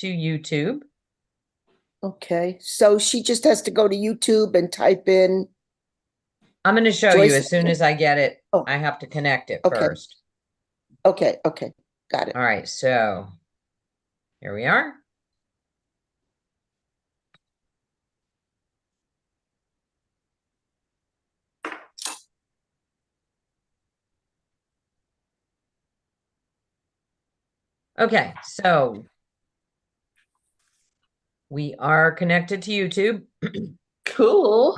to YouTube. Okay, so she just has to go to YouTube and type in I'm going to show you Joyce. as soon as I get it. Oh, I have to connect it okay, first. okay, got it. All right, so here we are. Okay, so we are connected to YouTube. Cool.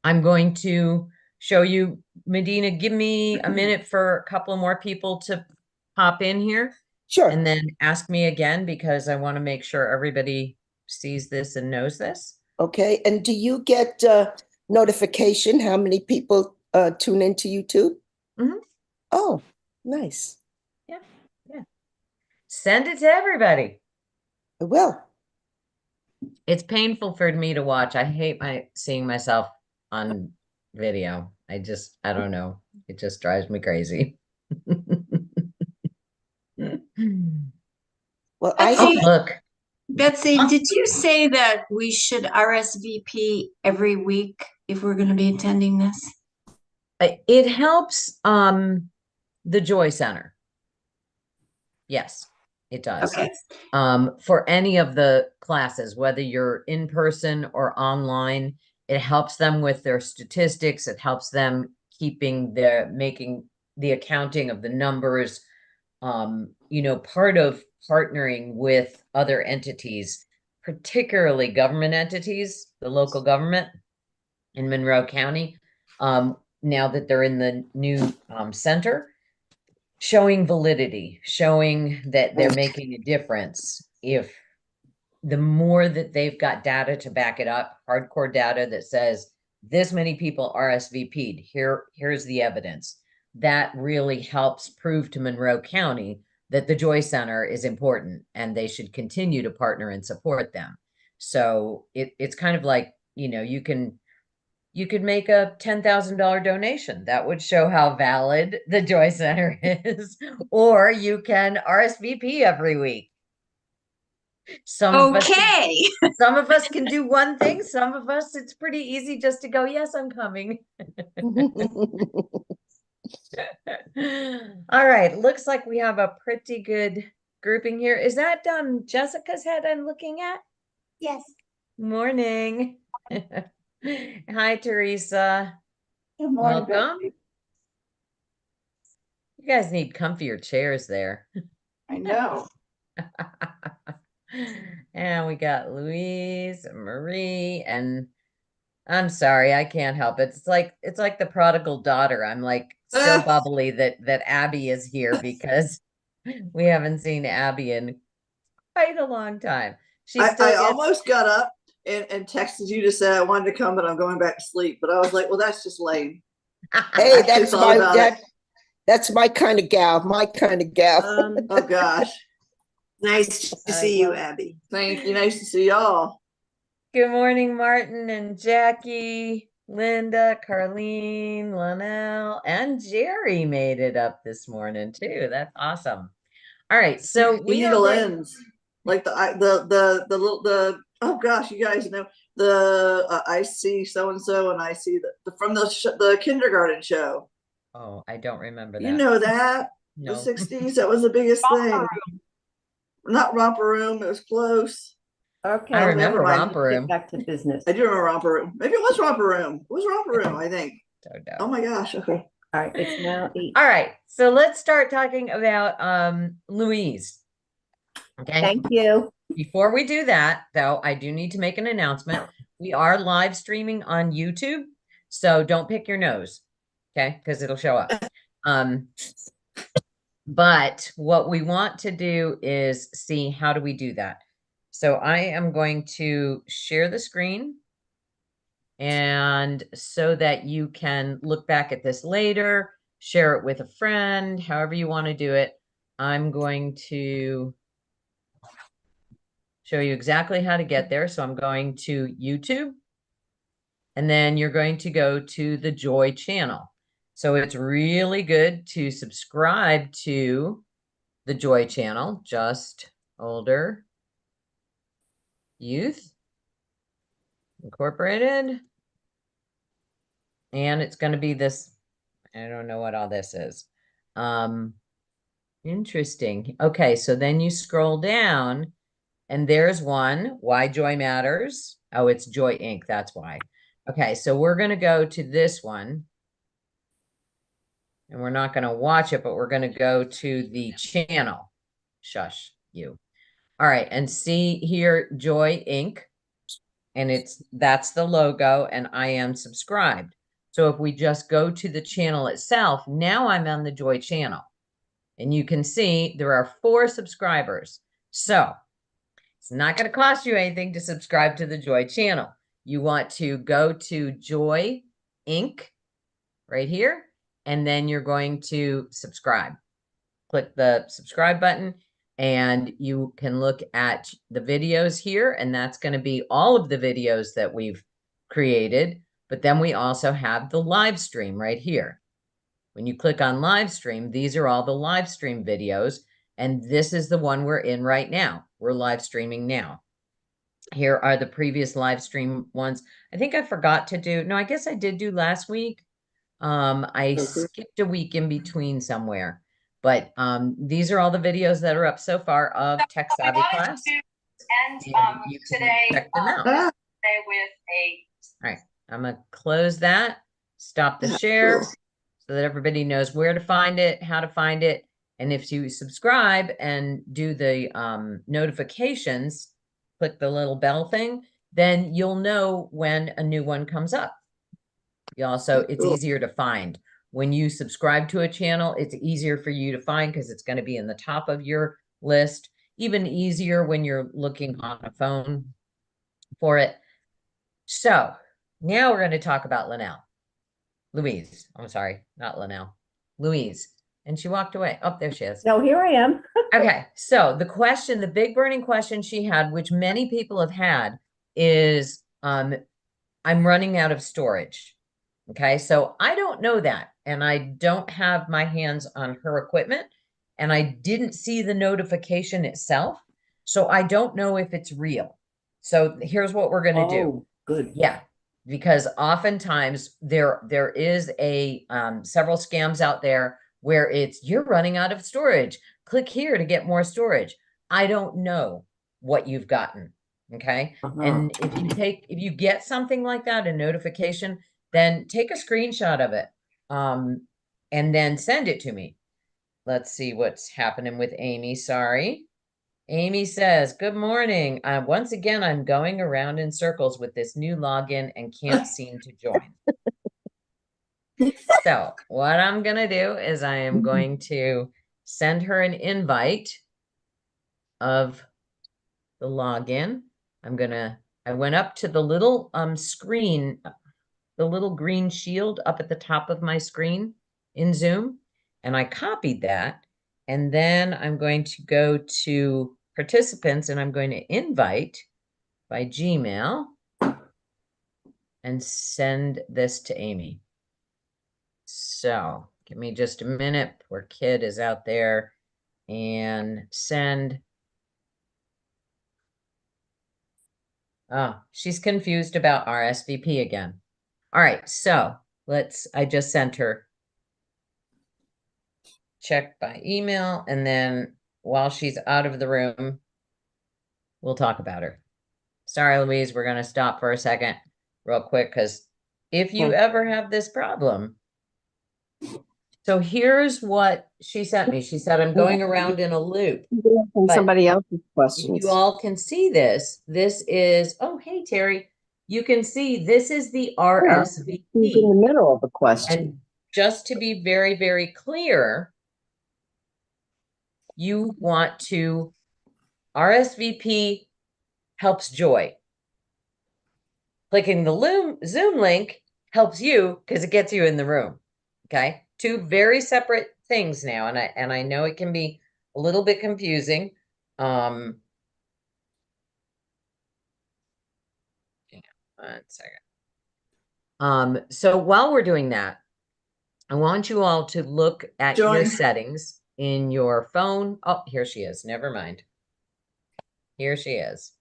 I'm going to show you, Medina, give me a minute for a couple more people to pop in here. Sure. And then ask me again, because I want to make sure everybody sees this and knows this. Okay, and do you get notification how many people tune into YouTube? Mhm. Oh, nice. Yeah. Send it to everybody. I will. It's painful for me to watch. I hate seeing myself on video. I don't know. It just drives me crazy. Well, Betsy, look. Betsy, did you say that we should RSVP every week if we're going to be attending this? It helps the Joy Center. Yes, it does. Okay. For any of the classes, whether you're in person or online, it helps them with their statistics. It helps them making the accounting of the numbers. Part of partnering with other entities, particularly government entities, the local government in Monroe County, now that they're in the new center, showing validity, showing that they're making a difference. If the more that they've got data to back it up, hardcore data that says this many people RSVP'd, here's the evidence, that really helps prove to Monroe County that the Joy Center is important and they should continue to partner and support them. So it's kind of like, you could make a $10,000 donation. That would show how valid the Joy Center is. Or you can RSVP every week. Some of us can do one thing. Some of us, it's pretty easy just to go, yes, I'm coming. All right. Looks like we have a pretty good grouping here. Is that Jessica's head I'm looking at? Yes. Morning. Hi, Teresa. Good morning. Welcome. You guys need comfier chairs there. I know. And we got Louise, Marie, and I'm sorry, I can't help it. It's like the prodigal daughter. I'm like so bubbly that Abby is here because we haven't seen Abby in quite a long time. I almost got up and texted you to say I wanted to come, but I'm going back to sleep. But I was like, well, that's just lame. Hey, that's my kind of gal. My kind of gal. Oh gosh. Nice to see you, Abby. Thank you. Nice to see y'all. Good morning, Martin and Jackie, Linda, Carlene, Linnell, and Jerry made it up this morning too. That's awesome. All right, so we need a lens, like the oh gosh, you guys know I see so and so, and I see from the kindergarten show. Oh, I don't remember that. You know that? No. The 60s. That was the biggest thing. Not Romper Room. It was close. Okay. I remember Romper Room. Back to business. I do remember Romper Room. Maybe it was Romper Room. It was Romper Room, I think. Don't know. Oh my gosh. Okay. All right. It's now 8. All right. So let's start talking about Louise. Okay. Thank you. Before we do that, though, I do need to make an announcement. We are live streaming on YouTube, so don't pick your nose, okay? Because it'll show up. But what we want to do is see how do we do that. So I am going to share the screen, and so that you can look back at this later, share it with a friend, however you want to do it. I'm going to show you exactly how to get there. So I'm going to YouTube, and then you're going to go to the Joy channel. So it's really good to subscribe to the Joy channel. Just older, youth, incorporated. And it's going to be this, I don't know what all this is. Interesting. Okay, so then you scroll down and there's one, Why Joy Matters. Oh, it's Joy Inc. That's why. Okay, so we're going to go to this one. And we're not going to watch it, but we're going to go to the channel. Shush, you. All right, and see here, Joy Inc. And that's the logo, and I am subscribed. So if we just go to the channel itself, now I'm on the Joy channel. And you can see there are 4 subscribers. So it's not going to cost you anything to subscribe to the Joy channel. You want to go to Joy Inc. right here, and then you're going to subscribe. Click the subscribe button, and you can look at the videos here, and that's going to be all of the videos that we've created. But then we also have the live stream right here. When you click on live stream, these are all the live stream videos, and this is the one we're in right now. We're live streaming now. Here are the previous live stream ones. I think I forgot to do, no, I guess I did do last week. I skipped a week in between somewhere, but these are all the videos that are up so far of Tech Savvy class. And you can check them out. All right, I'm gonna close that, stop the share, so that everybody knows where to find it, how to find it. And if you subscribe and do the notifications, click the little bell thing, then you'll know when a new one comes up. You also, it's easier to find. When you subscribe to a channel, it's easier for you to find because it's going to be in the top of your list. Even easier when you're looking on a phone for it. So now we're going to talk about Louise. I'm sorry, not Linnell. Louise. And she walked away. Oh, there she is. No, here I am. Okay, so the question, the big burning question she had, which many people have had, is I'm running out of storage. Okay, so I don't know that, and I don't have my hands on her equipment, and I didn't see the notification itself, so I don't know if it's real. So here's what we're going to do. Oh, good. Yeah, because oftentimes there is a several scams out there where it's you're running out of storage. Click here to get more storage. I don't know what you've gotten. Okay. And if you get something like that, a notification, then take a screenshot of it and then send it to me. Let's see what's happening with Amy. Sorry. Amy says, good morning. Once again, I'm going around in circles with this new login and can't seem to join. So what I'm going to do is I am going to send her an invite of the login. I went up to the little screen, the little green shield up at the top of my screen in Zoom, and I copied that. And then I'm going to go to participants and I'm going to invite by Gmail and send this to Amy. So give me just a minute. Poor kid is out there, and send. Oh, she's confused about RSVP again. All right, so I just sent her. Check by email, and then while she's out of the room, we'll talk about her. Sorry, Louise, we're going to stop for a second real quick, because if you ever have this problem. So here's what she sent me. She said, I'm going around in a loop. Somebody else's questions. You all can see this. This is, oh, hey, Terry. You can see this is the RSVP. He's in the middle of a question. And just to be very, very clear, you want to RSVP helps Joy. Clicking the Zoom link helps you because it gets you in the room. Okay, 2 very separate things now, and I know it can be a little bit confusing. Hang on 1 second. So while we're doing that, I want you all to look at your settings in your phone. Oh, here she is. Never mind. Here she is.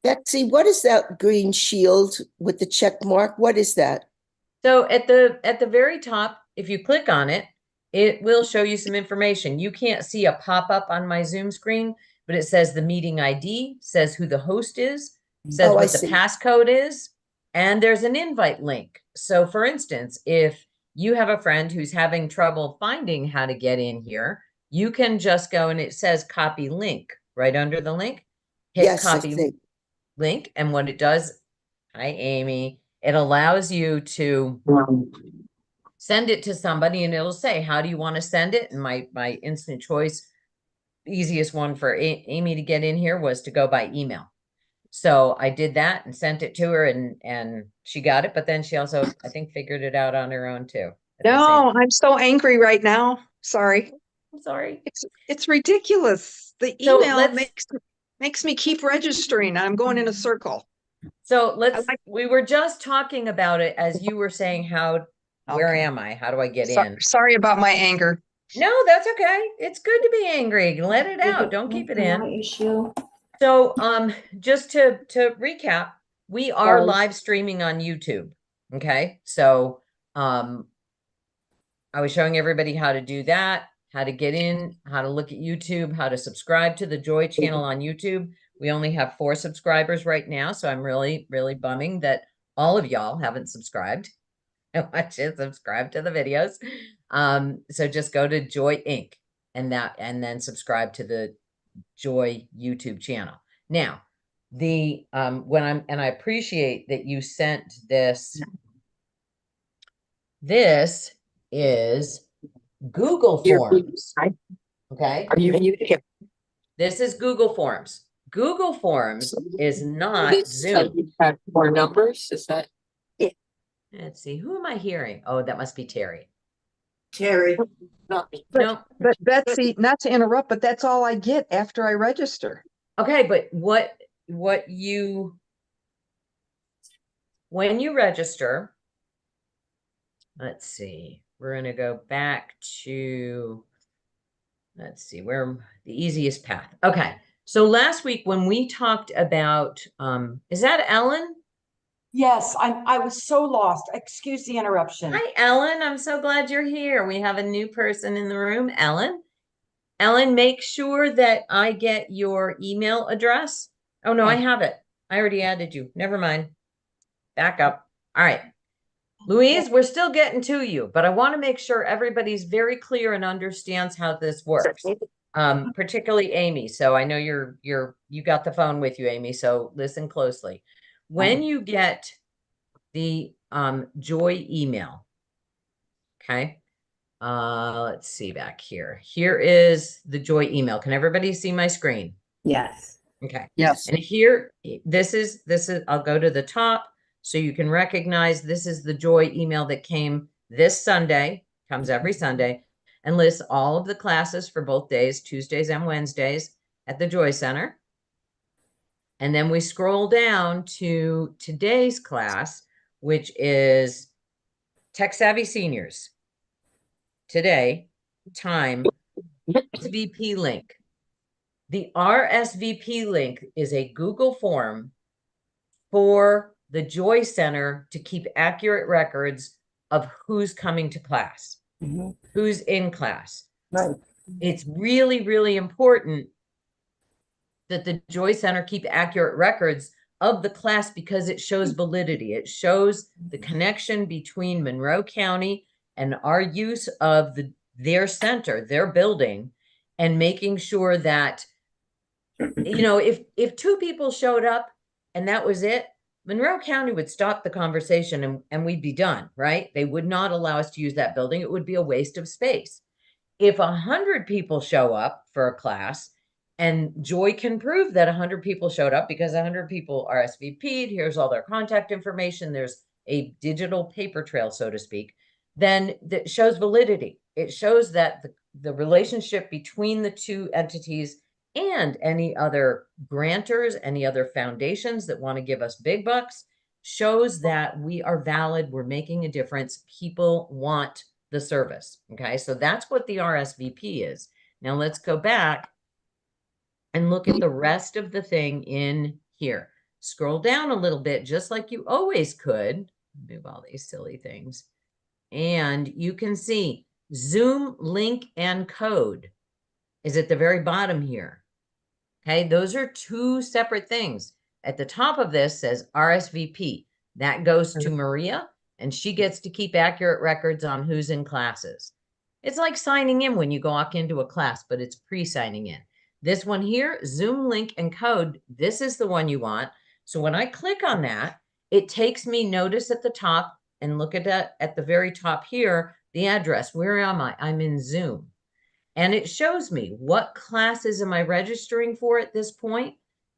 Betsy, what is that green shield with the check mark? What is that? So at the very top, if you click on it, it will show you some information. You can't see a pop-up on my Zoom screen, but it says the meeting ID, says who the host is, says Oh, I what the see. passcode is, and there's an invite link. So for instance, if you have a friend who's having trouble finding how to get in here, you can just go and it says copy link right under the link. Hit Yes, I copy see. link, and what it does, hi Amy, it allows you to send it to somebody and it'll say, how do you want to send it? And my instant choice, easiest one for Amy to get in here was to go by email. So I did that and sent it to her and she got it, but then she also, I think, figured it out on her own too. at the same No, time. I'm so angry right now. Sorry. I'm sorry. It's ridiculous. The So email let's- makes me keep registering. I'm going in a circle. So let's, like- we were just talking about it as you were saying, where Okay. am I? How do I get So- in? Sorry about my anger. No, that's okay. It's good to be angry. Let it out. Don't keep it in. Issue. So, just to recap, we are Sorry. live streaming on YouTube. Okay, so I was showing everybody how to do that, how to get in, how to look at YouTube, how to subscribe to the Joy channel on YouTube. We only have 4 subscribers right now, so I'm really, really bumming that all of y'all haven't subscribed. I want you to subscribe to the videos. So just go to Joy Inc. and then subscribe to the Joy YouTube channel. Now, I appreciate that you sent this. This is Google Forms. Okay. Are you here? This is Google Forms. Google Forms is not Zoom. More numbers, is that? Let's see, who am I hearing? Oh, that must be Terry. Terry. Not me. No. But Betsy, not to interrupt, but that's all I get after I register. Okay, but when you register, let's see, we're gonna go back to, let's see, where the easiest path. Okay, so last week when we talked about, is that Ellen? Yes, I was so lost. Excuse the interruption. Hi, Ellen. I'm so glad you're here. We have a new person in the room, Ellen. Ellen, make sure that I get your email address. Oh, no, I have it. I already added you. Never mind. Back up. All right. Louise, we're still getting to you, but I want to make sure everybody's very clear and understands how this works. Particularly Amy. So I know you got the phone with you, Amy. So listen closely. When you get the Joy email, okay, let's see back here. Here is the Joy email. Can everybody see my screen? Yes. Okay. Yes. And here, this is, I'll go to the top so you can recognize this is the Joy email that came this Sunday, comes every Sunday, and lists all of the classes for both days, Tuesdays and Wednesdays at the Joy Center. And then we scroll down to today's class, which is Tech Savvy Seniors. Today, time, RSVP link. The RSVP link is a Google form for the Joy Center to keep accurate records of who's coming to class, Mhm. who's in class. Right. It's really, really important that the Joy Center keep accurate records of the class because it shows validity. It shows the connection between Monroe County and our use of their center, their building, and making sure that, you know, if 2 people showed up and that was it, Monroe County would stop the conversation and we'd be done, right? They would not allow us to use that building. It would be a waste of space. If 100 people show up for a class, and Joy can prove that 100 people showed up because 100 people RSVP'd, here's all their contact information, there's a digital paper trail, so to speak, then that shows validity. It shows that the relationship between the 2 entities and any other grantors, any other foundations that want to give us big bucks, shows that we are valid, we're making a difference, people want the service. Okay, so that's what the RSVP is. Now let's go back and look at the rest of the thing in here. Scroll down a little bit, just like you always could. Move all these silly things. And you can see Zoom link and code is at the very bottom here. Okay, those are two separate things. At the top of this says RSVP. That goes to Maria, and she gets to keep accurate records on who's in classes. It's like signing in when you walk into a class, but it's pre-signing in. This one here, Zoom link and code, this is the one you want. So when I click on that, it takes me, notice at the top, and look at that at the very top here, the address. Where am I? I'm in Zoom. And it shows me what classes am I registering for at this point.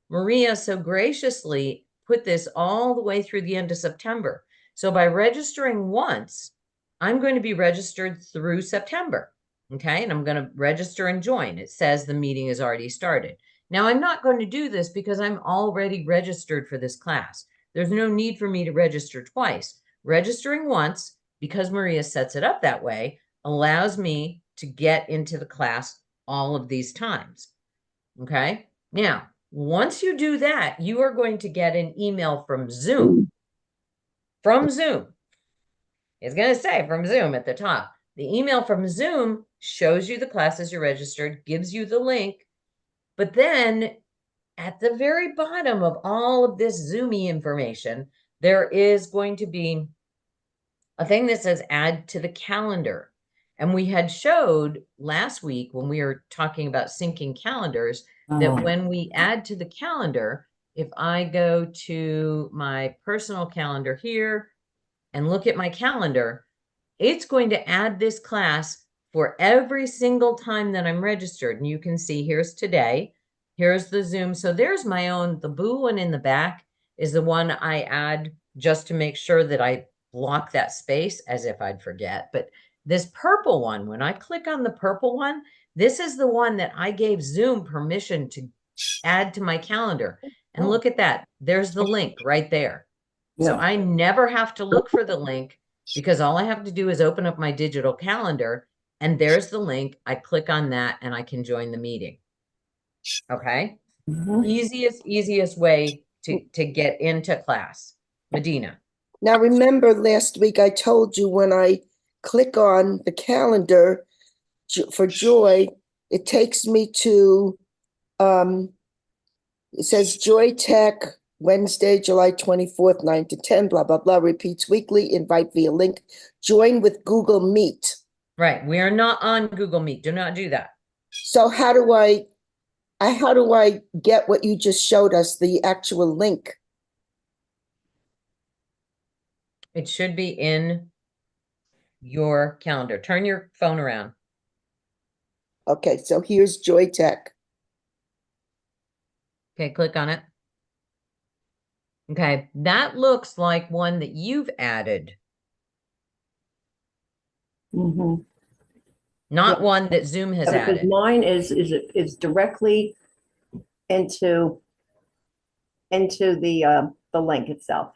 Maria so graciously put this all the way through the end of September. So by registering once, I'm going to be registered through September. Okay, and I'm going to register and join. It says the meeting has already started. Now, I'm not going to do this because I'm already registered for this class. There's no need for me to register twice. Registering once, because Maria sets it up that way, allows me to get into the class all of these times. Okay, now, once you do that, you are going to get an email from Zoom. From Zoom. It's going to say from Zoom at the top. The email from Zoom shows you the classes you're registered, gives you the link, but then at the very bottom of all of this Zoomy information, there is going to be a thing that says add to the calendar. And we had showed last week when we were talking about syncing calendars that when we add to the calendar, if I go to my personal calendar here and look at my calendar, it's going to add this class for every single time that I'm registered. And you can see here's today, here's the Zoom. So there's my own, the blue one in the back is the one I add just to make sure that I block that space as if I'd forget. But this purple one, when I click on the purple one, this is the one that I gave Zoom permission to add to my calendar. And look at that. There's the link right there. So I never have to look for the link because all I have to do is open up my digital calendar and there's the link. I click on that and I can join the meeting. Okay. Easiest way to get into class. Medina. Now, remember last week I told you when I click on the calendar for Joy, it takes me to, it says Joy Tech, Wednesday, July 24th, 9 to 10, blah, blah, blah, repeats weekly, invite via link, join with Google Meet. Right. We are not on Google Meet. Do not do that. So how do I get what you just showed us, the actual link? It should be in your calendar. Turn your phone around. Okay, so here's Joy Tech. Okay, click on it. Okay, that looks like one that you've added, not one that Zoom has Because added. mine is directly into the link itself.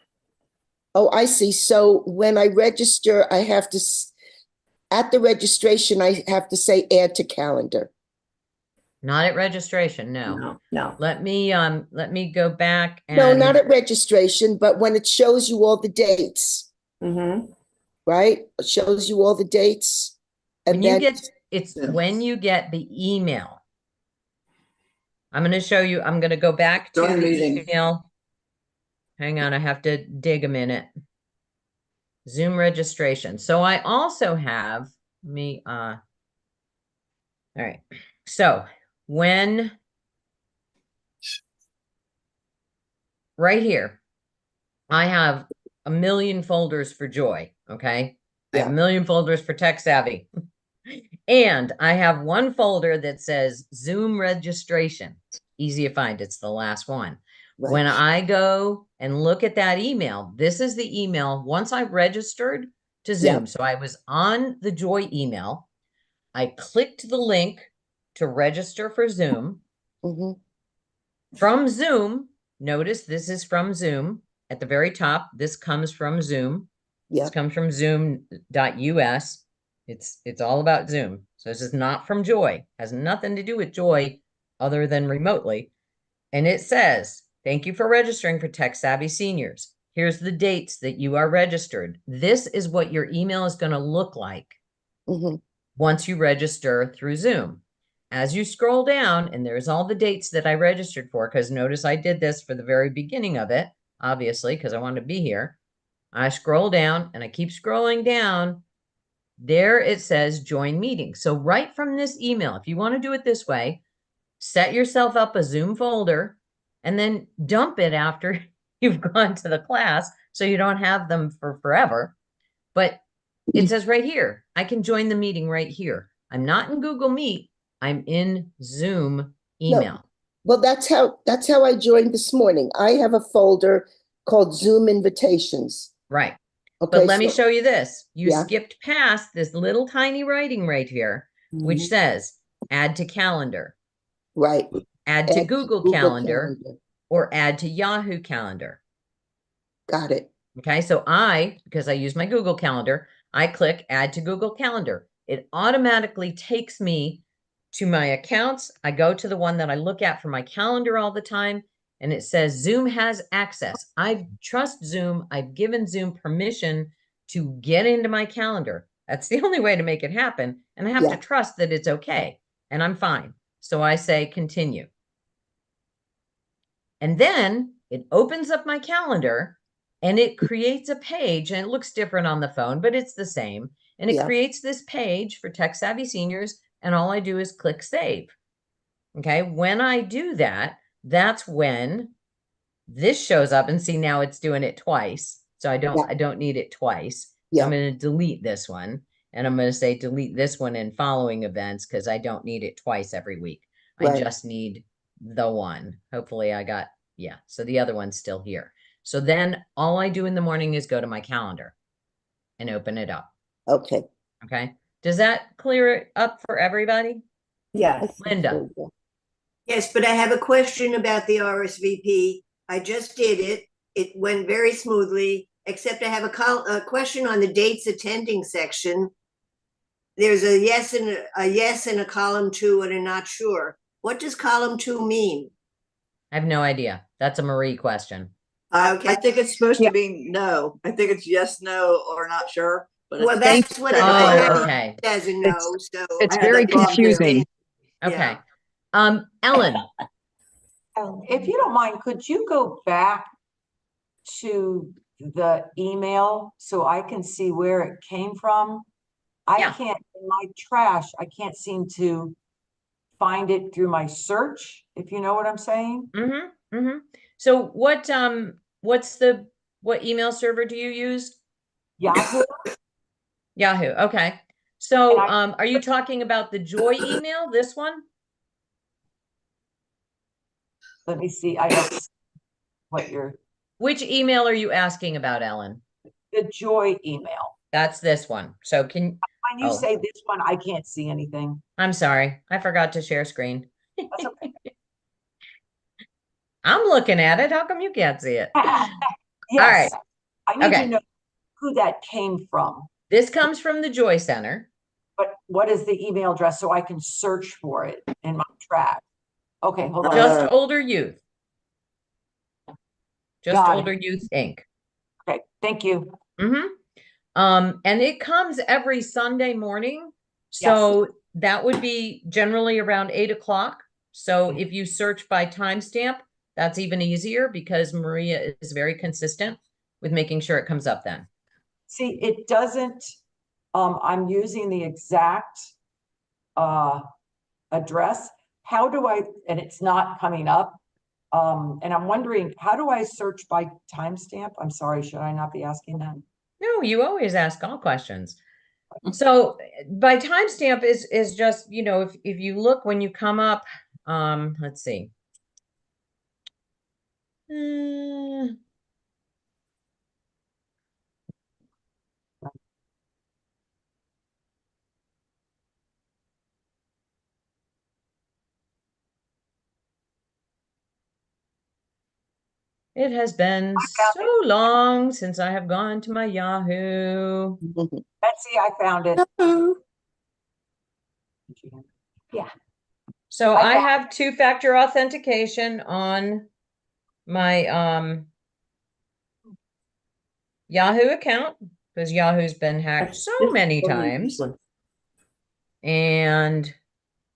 Oh, I see. So when I register, I have to, at the registration, I have to say add to calendar. Not at registration, no. No. Let me go back and No, not at registration, but when it shows you all the dates, Mm-hmm. right? It shows you all the dates. when And you then, get when you get the email. I'm going to show you. I'm going to go back to Join the meeting. email. Hang on, I have to dig a minute. Zoom registration. So I also have all right. So when right here, I have a million folders for Joy. Okay. I have a million folders for Tech Savvy. And I have one folder that says Zoom registration. Easy to find. It's the last one. Right. When I go and look at that email, this is the email once I registered to Zoom. So I was on the Joy email. I clicked the link to register for Zoom. Mhm. From Zoom, notice this is from Zoom at the very top. This comes from Zoom. Yeah. This comes from zoom.us. It's all about Zoom. So this is not from Joy. Has nothing to do with Joy. other than remotely. And it says, thank you for registering for Tech Savvy Seniors. Here's the dates that you are registered. This is what your email is going to look like Mhm. once you register through Zoom. As you scroll down, and there's all the dates that I registered for, because notice I did this for the very beginning of it, obviously, because I wanted to be here. I scroll down and I keep scrolling down. There it says join meeting. So right from this email, if you want to do it this way, set yourself up a Zoom folder and then dump it after you've gone to the class so you don't have them for forever. But it says right here, I can join the meeting right here. I'm not in Google Meet. I'm in Zoom email. Well, that's how I joined this morning. I have a folder called Zoom invitations. Right. Okay, But let me so- show you this. You Yeah. skipped past this little tiny writing right here, which Mhm. says add to calendar, Right. add to Add Google Calendar, or add to Yahoo Calendar. Got it. Okay, so because I use my Google Calendar, I click add to Google Calendar. It automatically takes me to my accounts. I go to the one that I look at for my calendar all the time, and it says Zoom has access. I trust Zoom. I've given Zoom permission to get into my calendar. That's the only way to make it happen. And I have Yeah. to trust that it's okay, and I'm fine. So I say continue. And then it opens up my calendar and it creates a page, and it looks different on the phone, but it's the same. And it Yeah. creates this page for Tech Savvy Seniors, and all I do is click save. Okay, when I do that, that's when this shows up, and see, now it's doing it twice. So I don't need it twice. Yeah. I'm going to delete this one, and I'm going to say delete this one in following events because I don't need it twice every week. I Right. just need the one. Hopefully I got, yeah. So the other one's still here. So then all I do in the morning is go to my calendar and open it up. Okay. Okay. Does that clear it up for everybody? Yes. Linda. Yes, but I have a question about the RSVP. I just did it. It went very smoothly, except I have a question on the dates attending section. There's a yes and a column 2 and a not sure. What does column 2 mean? I have no idea. That's a Marie question. Okay. I think it's supposed to be no. I think it's yes, no, or not sure. But Well, it's- that's what it Oh, okay. says a no, so. It's I had very that problem too. confusing. Okay. Yeah. Ellen. If you don't mind, could you go back to the email so I can see where it came from? I Yeah. can't, in my trash, I can't seem to find it through my search, if you know what I'm saying. Mm-hmm. Mm-hmm. So what email server do you use? Yahoo, Yahoo. Okay. So And are you talking about the Joy email, this one? let me see, I don't see what Which email are you asking about, Ellen? the Joy email. That's this one. So When you Oh. say this one, I can't see anything. I'm sorry. I forgot to share screen. That's okay. I'm looking at it. How come you can't see it? Yes, I need Okay. to know who that came from, This comes from the Joy Center. but what is the email address so I can search for it in my trash? Okay, hold on. Just Older Youth. Just Got it. Older Youth Inc. Okay, thank you. Mm-hmm. And it comes every Sunday morning. So that would be generally around 8 o'clock. So if you search by timestamp, that's even easier because Maria is very consistent with making sure it comes up then. See, it doesn't, I'm using the exact address. How do I, and it's not coming up. And I'm wondering, how do I search by timestamp? I'm sorry, should I not be asking that? No, you always ask all questions. So by timestamp is just, if you look when you come up, let's see. It has been so long since I have gone to my Yahoo. Betsy, I found it. Oh, Yeah. So I I got- have two-factor authentication on my Yahoo account because Yahoo's been hacked so This is many for me, times. this one. And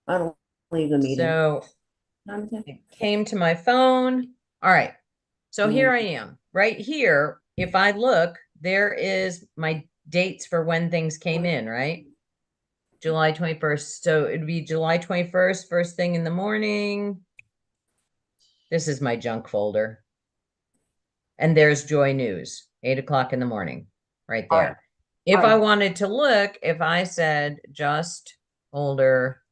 I don't leave the meeting. so Okay. it came to my phone. All right. So here I am. Right here, if I look, there is my dates for when things came in, right? July 21st. So it'd be July 21st, first thing in the morning. This is my junk folder. And there's Joy News, 8 o'clock in the morning, right All there. right. If All I right. wanted to look, if I said just older,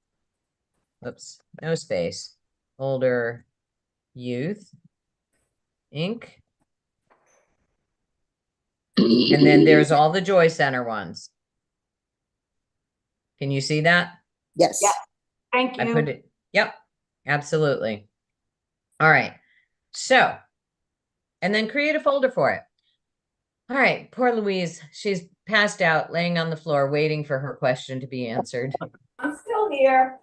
oops, no space, older youth, Inc. And then there's all the Joy Center ones. Can you see that? Yes. Yeah. Thank I you. put it, yep, absolutely. All right. So, and then create a folder for it. All right, poor Louise. She's passed out, laying on the floor, waiting for her question to be answered. I'm still here.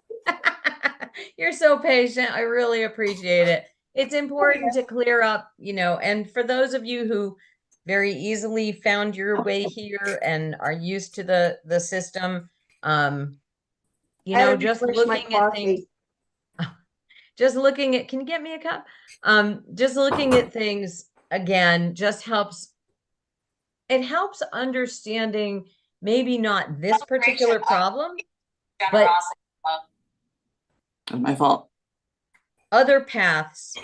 You're so patient. I really appreciate it. It's important to clear up, and for those of you who very easily found your way here and are used to the system, just looking at things, can you get me a cup? Just looking at things again just helps. It helps understanding maybe not this particular problem, but My fault. other paths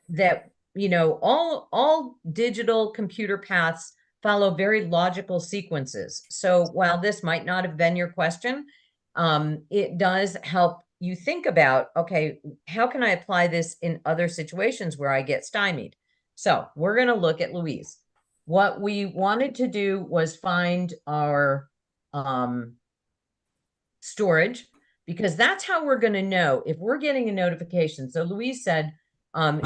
that, all digital computer paths follow very logical sequences. So while this might not have been your question, it does help you think about, okay, how can I apply this in other situations where I get stymied? So we're going to look at Louise. What we wanted to do was find our storage, because that's how we're going to know if we're getting a notification. So Louise said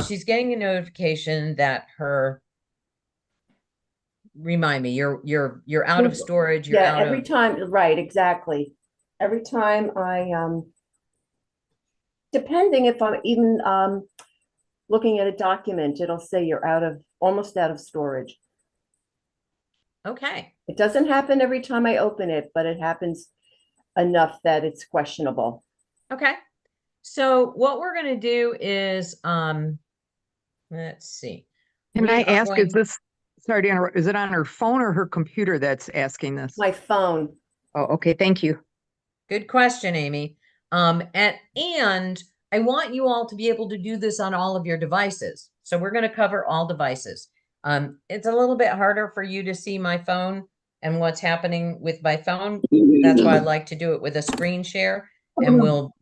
she's getting a notification that remind me, you're out of storage, you're Yeah, out every of time, right, exactly. Every time depending if I'm even looking at a document, it'll say you're almost out of storage. Okay. It doesn't happen every time I open it, but it happens enough that it's questionable. Okay. So what we're going to do is, let's see. Can We I are ask, going- sorry to interrupt, is it on her phone or her computer that's asking this? My phone. Oh, okay, thank you. Good question, Amy. And I want you all to be able to do this on all of your devices. So we're going to cover all devices. It's a little bit harder for you to see my phone and what's happening with my phone. That's why I like to do it with a screen share, and we'll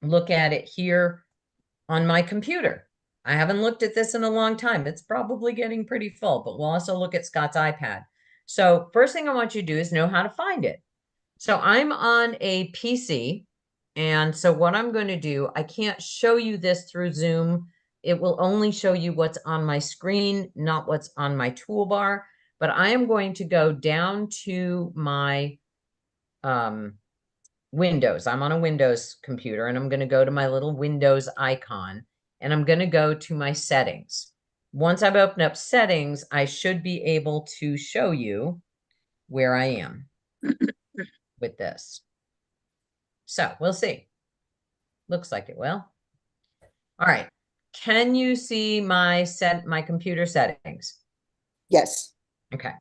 look at it here on my computer. I haven't looked at this in a long time. It's probably getting pretty full, but we'll also look at Scott's iPad. So first thing I want you to do is know how to find it. So I'm on a PC, and so what I'm going to do, I can't show you this through Zoom. It will only show you what's on my screen, not what's on my toolbar. But I am going to go down to my Windows. I'm on a Windows computer, and I'm going to go to my little Windows icon, and I'm going to go to my settings. Once I've opened up settings, I should be able to show you where I am with this. So we'll see. Looks like it will. All right. Can you see my computer settings? Yes. Okay.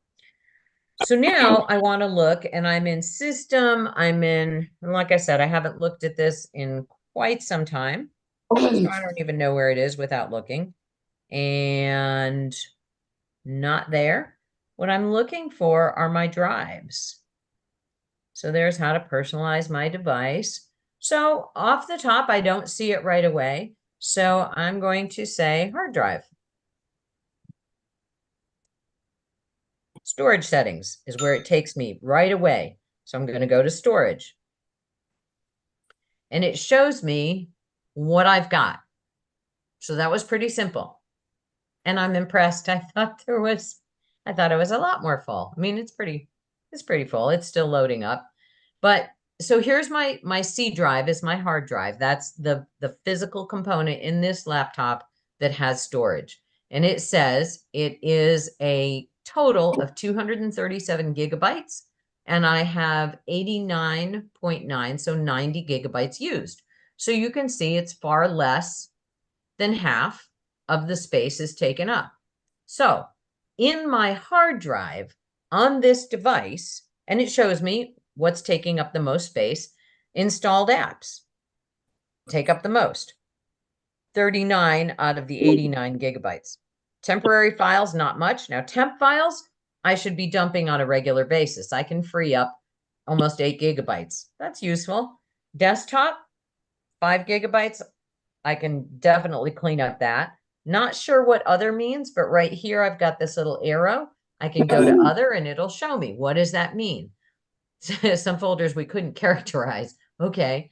So now I want to look, and I'm in system. And like I said, I haven't looked at this in quite some time. So I don't even know where it is without looking. And not there. What I'm looking for are my drives. So there's how to personalize my device. So off the top, I don't see it right away. So I'm going to say hard drive. Storage settings is where it takes me right away. So I'm going to go to storage. And it shows me what I've got. So that was pretty simple. And I'm impressed. I thought it was a lot more full. I mean, it's pretty full. It's still loading up. But so here's my C drive is my hard drive. That's the physical component in this laptop that has storage. And it says it is a total of 237 gigabytes. And I have 89.9, so 90 gigabytes used. So you can see it's far less than half of the space is taken up. So in my hard drive on this device, and it shows me what's taking up the most space, installed apps take up the most, 39 out of the 89 gigabytes. Temporary files, not much. Now, temp files, I should be dumping on a regular basis. I can free up almost 8 gigabytes. That's useful. Desktop, 5 gigabytes. I can definitely clean up that. Not sure what other means, but right here, I've got this little arrow. I can go to other and it'll show me. What does that mean? Some folders we couldn't characterize. Okay.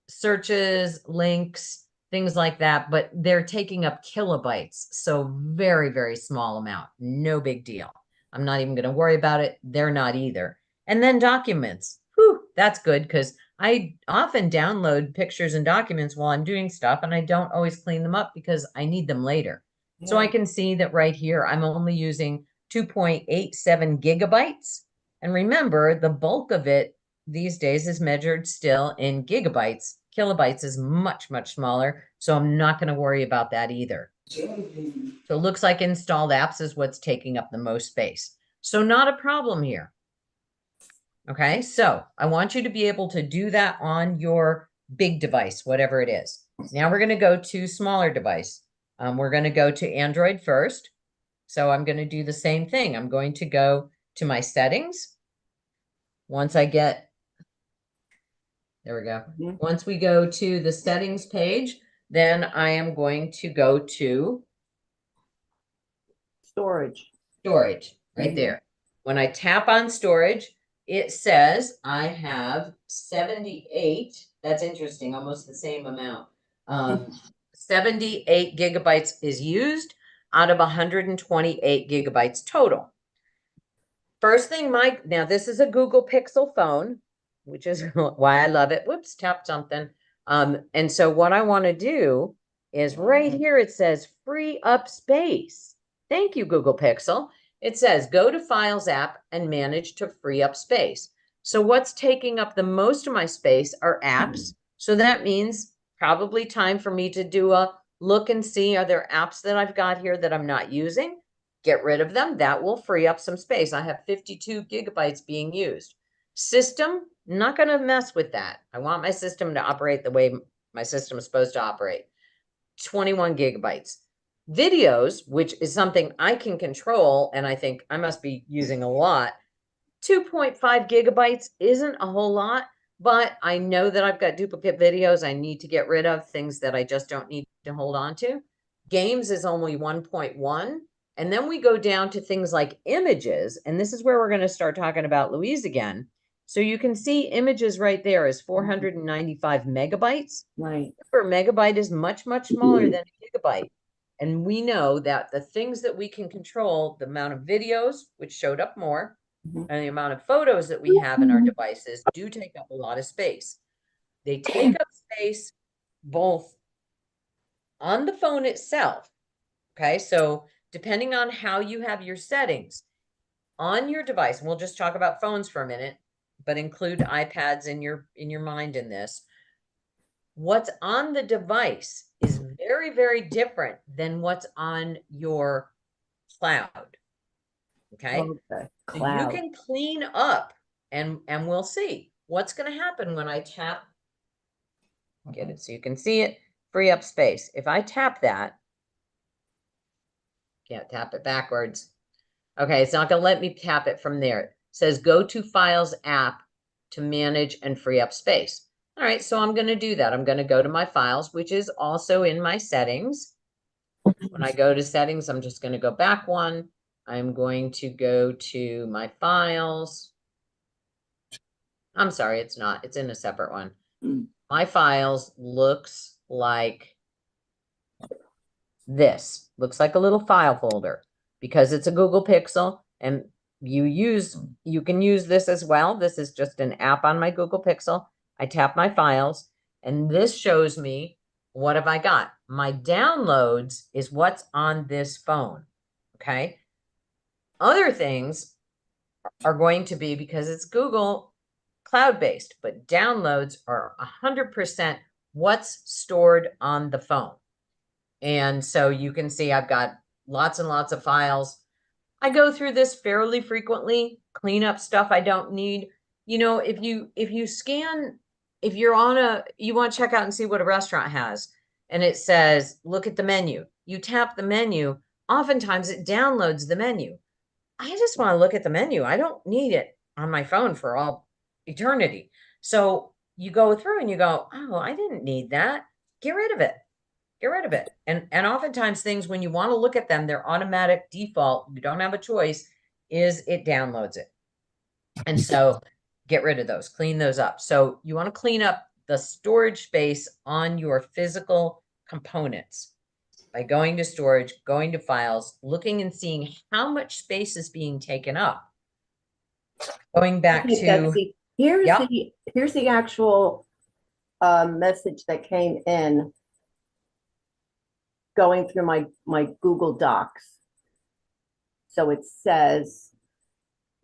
Searches, links, things like that, but they're taking up kilobytes. So very, very small amount. No big deal. I'm not even going to worry about it. They're not either. And then documents. Whew, that's good because I often download pictures and documents while I'm doing stuff and I don't always clean them up because I need them later. So I can see that right here, I'm only using 2.87 gigabytes. And remember, the bulk of it these days is measured still in gigabytes. Kilobytes is much, much smaller. So I'm not going to worry about that either. So it looks like installed apps is what's taking up the most space. So not a problem here. Okay, so I want you to be able to do that on your big device, whatever it is. Now we're going to go to smaller device. We're going to go to Android first. So I'm going to do the same thing. I'm going to go to my settings. Once I get, there we go. Once we go to the settings page, then I am going to go to Storage. right there. When I tap on storage, it says I have 78. That's interesting, almost the same amount. 78 gigabytes is used out of 128 gigabytes total. First thing, Mike, now this is a Google Pixel phone, which is why I love it. Whoops, tapped something. And so what I want to do is right here, it says free up space. Thank you, Google Pixel. It says go to Files app and manage to free up space. So what's taking up the most of my space are apps. So that means probably time for me to do a look and see, are there apps that I've got here that I'm not using? Get rid of them. That will free up some space. I have 52 gigabytes being used. System, not going to mess with that. I want my system to operate the way my system is supposed to operate. 21 gigabytes. Videos, which is something I can control, and I think I must be using a lot. 2.5 gigabytes isn't a whole lot, but I know that I've got duplicate videos I need to get rid of, things that I just don't need to hold on to. Games is only 1.1. And then we go down to things like images, and this is where we're going to start talking about Louise again. So you can see images right there is 495 megabytes. Right. Per megabyte is much, much smaller than a gigabyte. And we know that the things that we can control, the amount of videos, which showed up more, and the amount of photos that we have in our devices do take up a lot of space. They take up space both on the phone itself. Okay, so depending on how you have your settings on your device, and we'll just talk about phones for a minute, but include iPads in your mind in this. What's on the device is very, very different than what's on your cloud. Okay. Okay. So you Cloud. can clean up and we'll see what's going to happen when I tap. Get it so you can see it, free up space. If I tap that, can't tap it backwards. Okay, it's not going to let me tap it from there. It says go to Files app to manage and free up space. All right, so I'm going to do that. I'm going to go to my files, which is also in my settings. When I go to settings, I'm just going to go back one. I'm going to go to my files. I'm sorry, it's not. It's in a separate one. My files looks like this. Looks like a little file folder because it's a Google Pixel. And you can use this as well. This is just an app on my Google Pixel. I tap my files and this shows me what have I got. My downloads is what's on this phone. Okay. Other things are going to be, because it's Google cloud-based, but downloads are 100% what's stored on the phone. And so you can see I've got lots and lots of files. I go through this fairly frequently, clean up stuff I don't need. You know, if you scan, if you're on you want to check out and see what a restaurant has, and it says, look at the menu. You tap the menu, oftentimes it downloads the menu. I just want to look at the menu. I don't need it on my phone for all eternity. So you go through and you go, oh, I didn't need that. Get rid of it. Get rid of it. And oftentimes things, when you want to look at them, their automatic default, you don't have a choice, is it downloads it. And so get rid of those, clean those up. So you want to clean up the storage space on your physical components by going to storage, going to files, looking and seeing how much space is being taken up. Going back Okay, to, Betsy, here's Yep. here's the actual message that came in going through my Google Docs. So it says,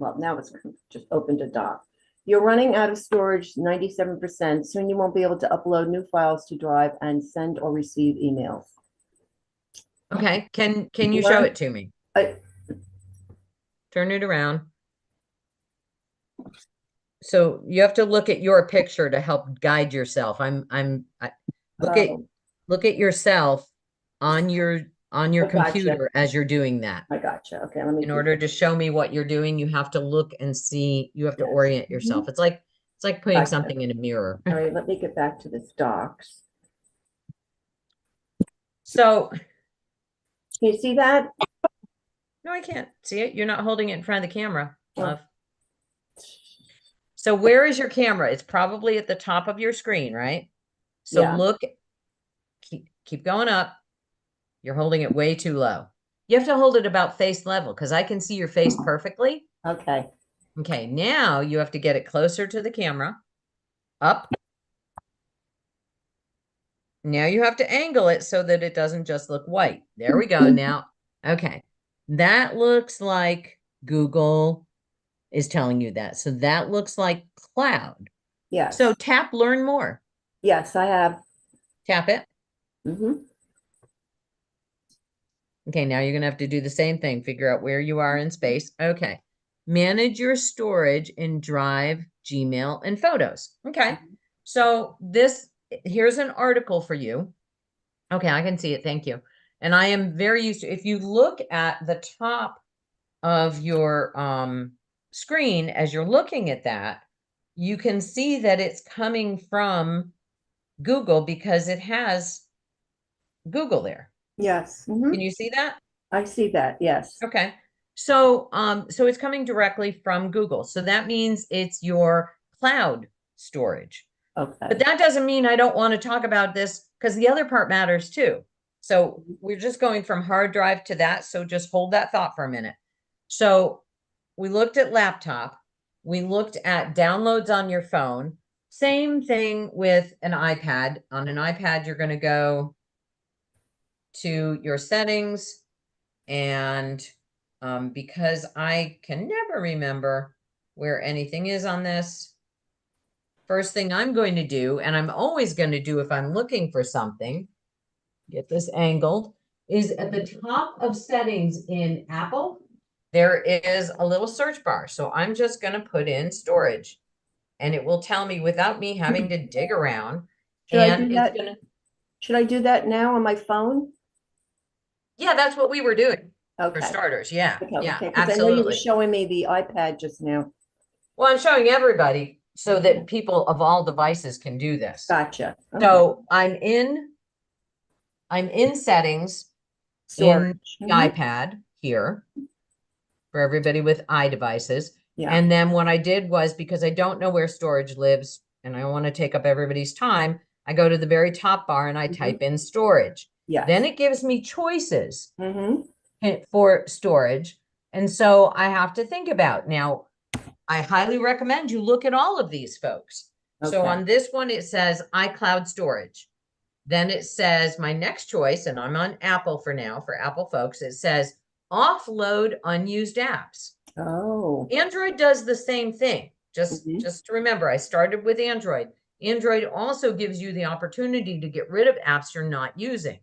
well, now it's just opened a doc. You're running out of storage, 97%. Soon you won't be able to upload new files to Drive and send or receive emails. okay, can you show it to me? Turn it around. So you have to look at your picture to help guide yourself. Look at yourself on your I gotcha. computer as you're doing that. I gotcha. Okay, let me. In order to show me what you're doing, you have to look and see, you have to orient yourself. It's like putting Gotcha. something in a mirror. All right, let me get back to this docs. So, Can you see that? no, I can't see it. You're not holding it in front of the camera, Oh. love. So where is your camera? It's probably at the top of your screen, right? So Yeah. look, keep going up. You're holding it way too low. You have to hold it about face level because I can see your face perfectly. Okay. Okay, now you have to get it closer to the camera. Up. Now you have to angle it so that it doesn't just look white. There we go. Now, okay. That looks like Google is telling you that. So that looks like cloud. Yes. So tap learn more. Yes, I have. Tap it. Mm-hmm. Okay, now you're going to have to do the same thing. Figure out where you are in space. Okay. Manage your storage in Drive, Gmail, and Photos. Okay. So here's an article for you. Okay, I can see it. Thank you. And I am very used to, if you look at the top of your screen as you're looking at that, you can see that it's coming from Google because it has Google there. Yes. Mhm. Can you see that? I see that. Yes. Okay. So so it's coming directly from Google. So that means it's your cloud storage. Okay. But that doesn't mean I don't want to talk about this because the other part matters too. So we're just going from hard drive to that. So just hold that thought for a minute. So we looked at laptop. We looked at downloads on your phone. Same thing with an iPad. On an iPad, you're going to go to your settings. And because I can never remember where anything is on this, first thing I'm going to do, and I'm always going to do if I'm looking for something, get this angled, is at the top of settings in Apple, there is a little search bar. So I'm just going to put in storage and it will tell me without me having to dig around. Should I And do it's that? gonna, Should I do that now on my phone? yeah, that's what we were doing for Okay. starters. Yeah, Okay. yeah, Okay. Because I know you were absolutely. showing me the iPad just now. Well, I'm showing everybody so that people of all devices can do this. Gotcha. Okay. So I'm in settings in Storage. the Mhm. iPad here for everybody with iDevices. Yeah. And then what I did was, because I don't know where storage lives and I don't want to take up everybody's time, I go to the very top bar and I Mhm. type in storage. Yeah. Then it gives me choices Mm-hmm. for storage. And so I have to think about now, I highly recommend you look at all of these folks. So Okay. on this one, it says iCloud storage. Then it says my next choice, and I'm on Apple for now, for Apple folks, it says offload unused apps. Oh, Android does the same thing. Mhm. Just to remember, I started with Android. Android also gives you the opportunity to get rid of apps you're not using.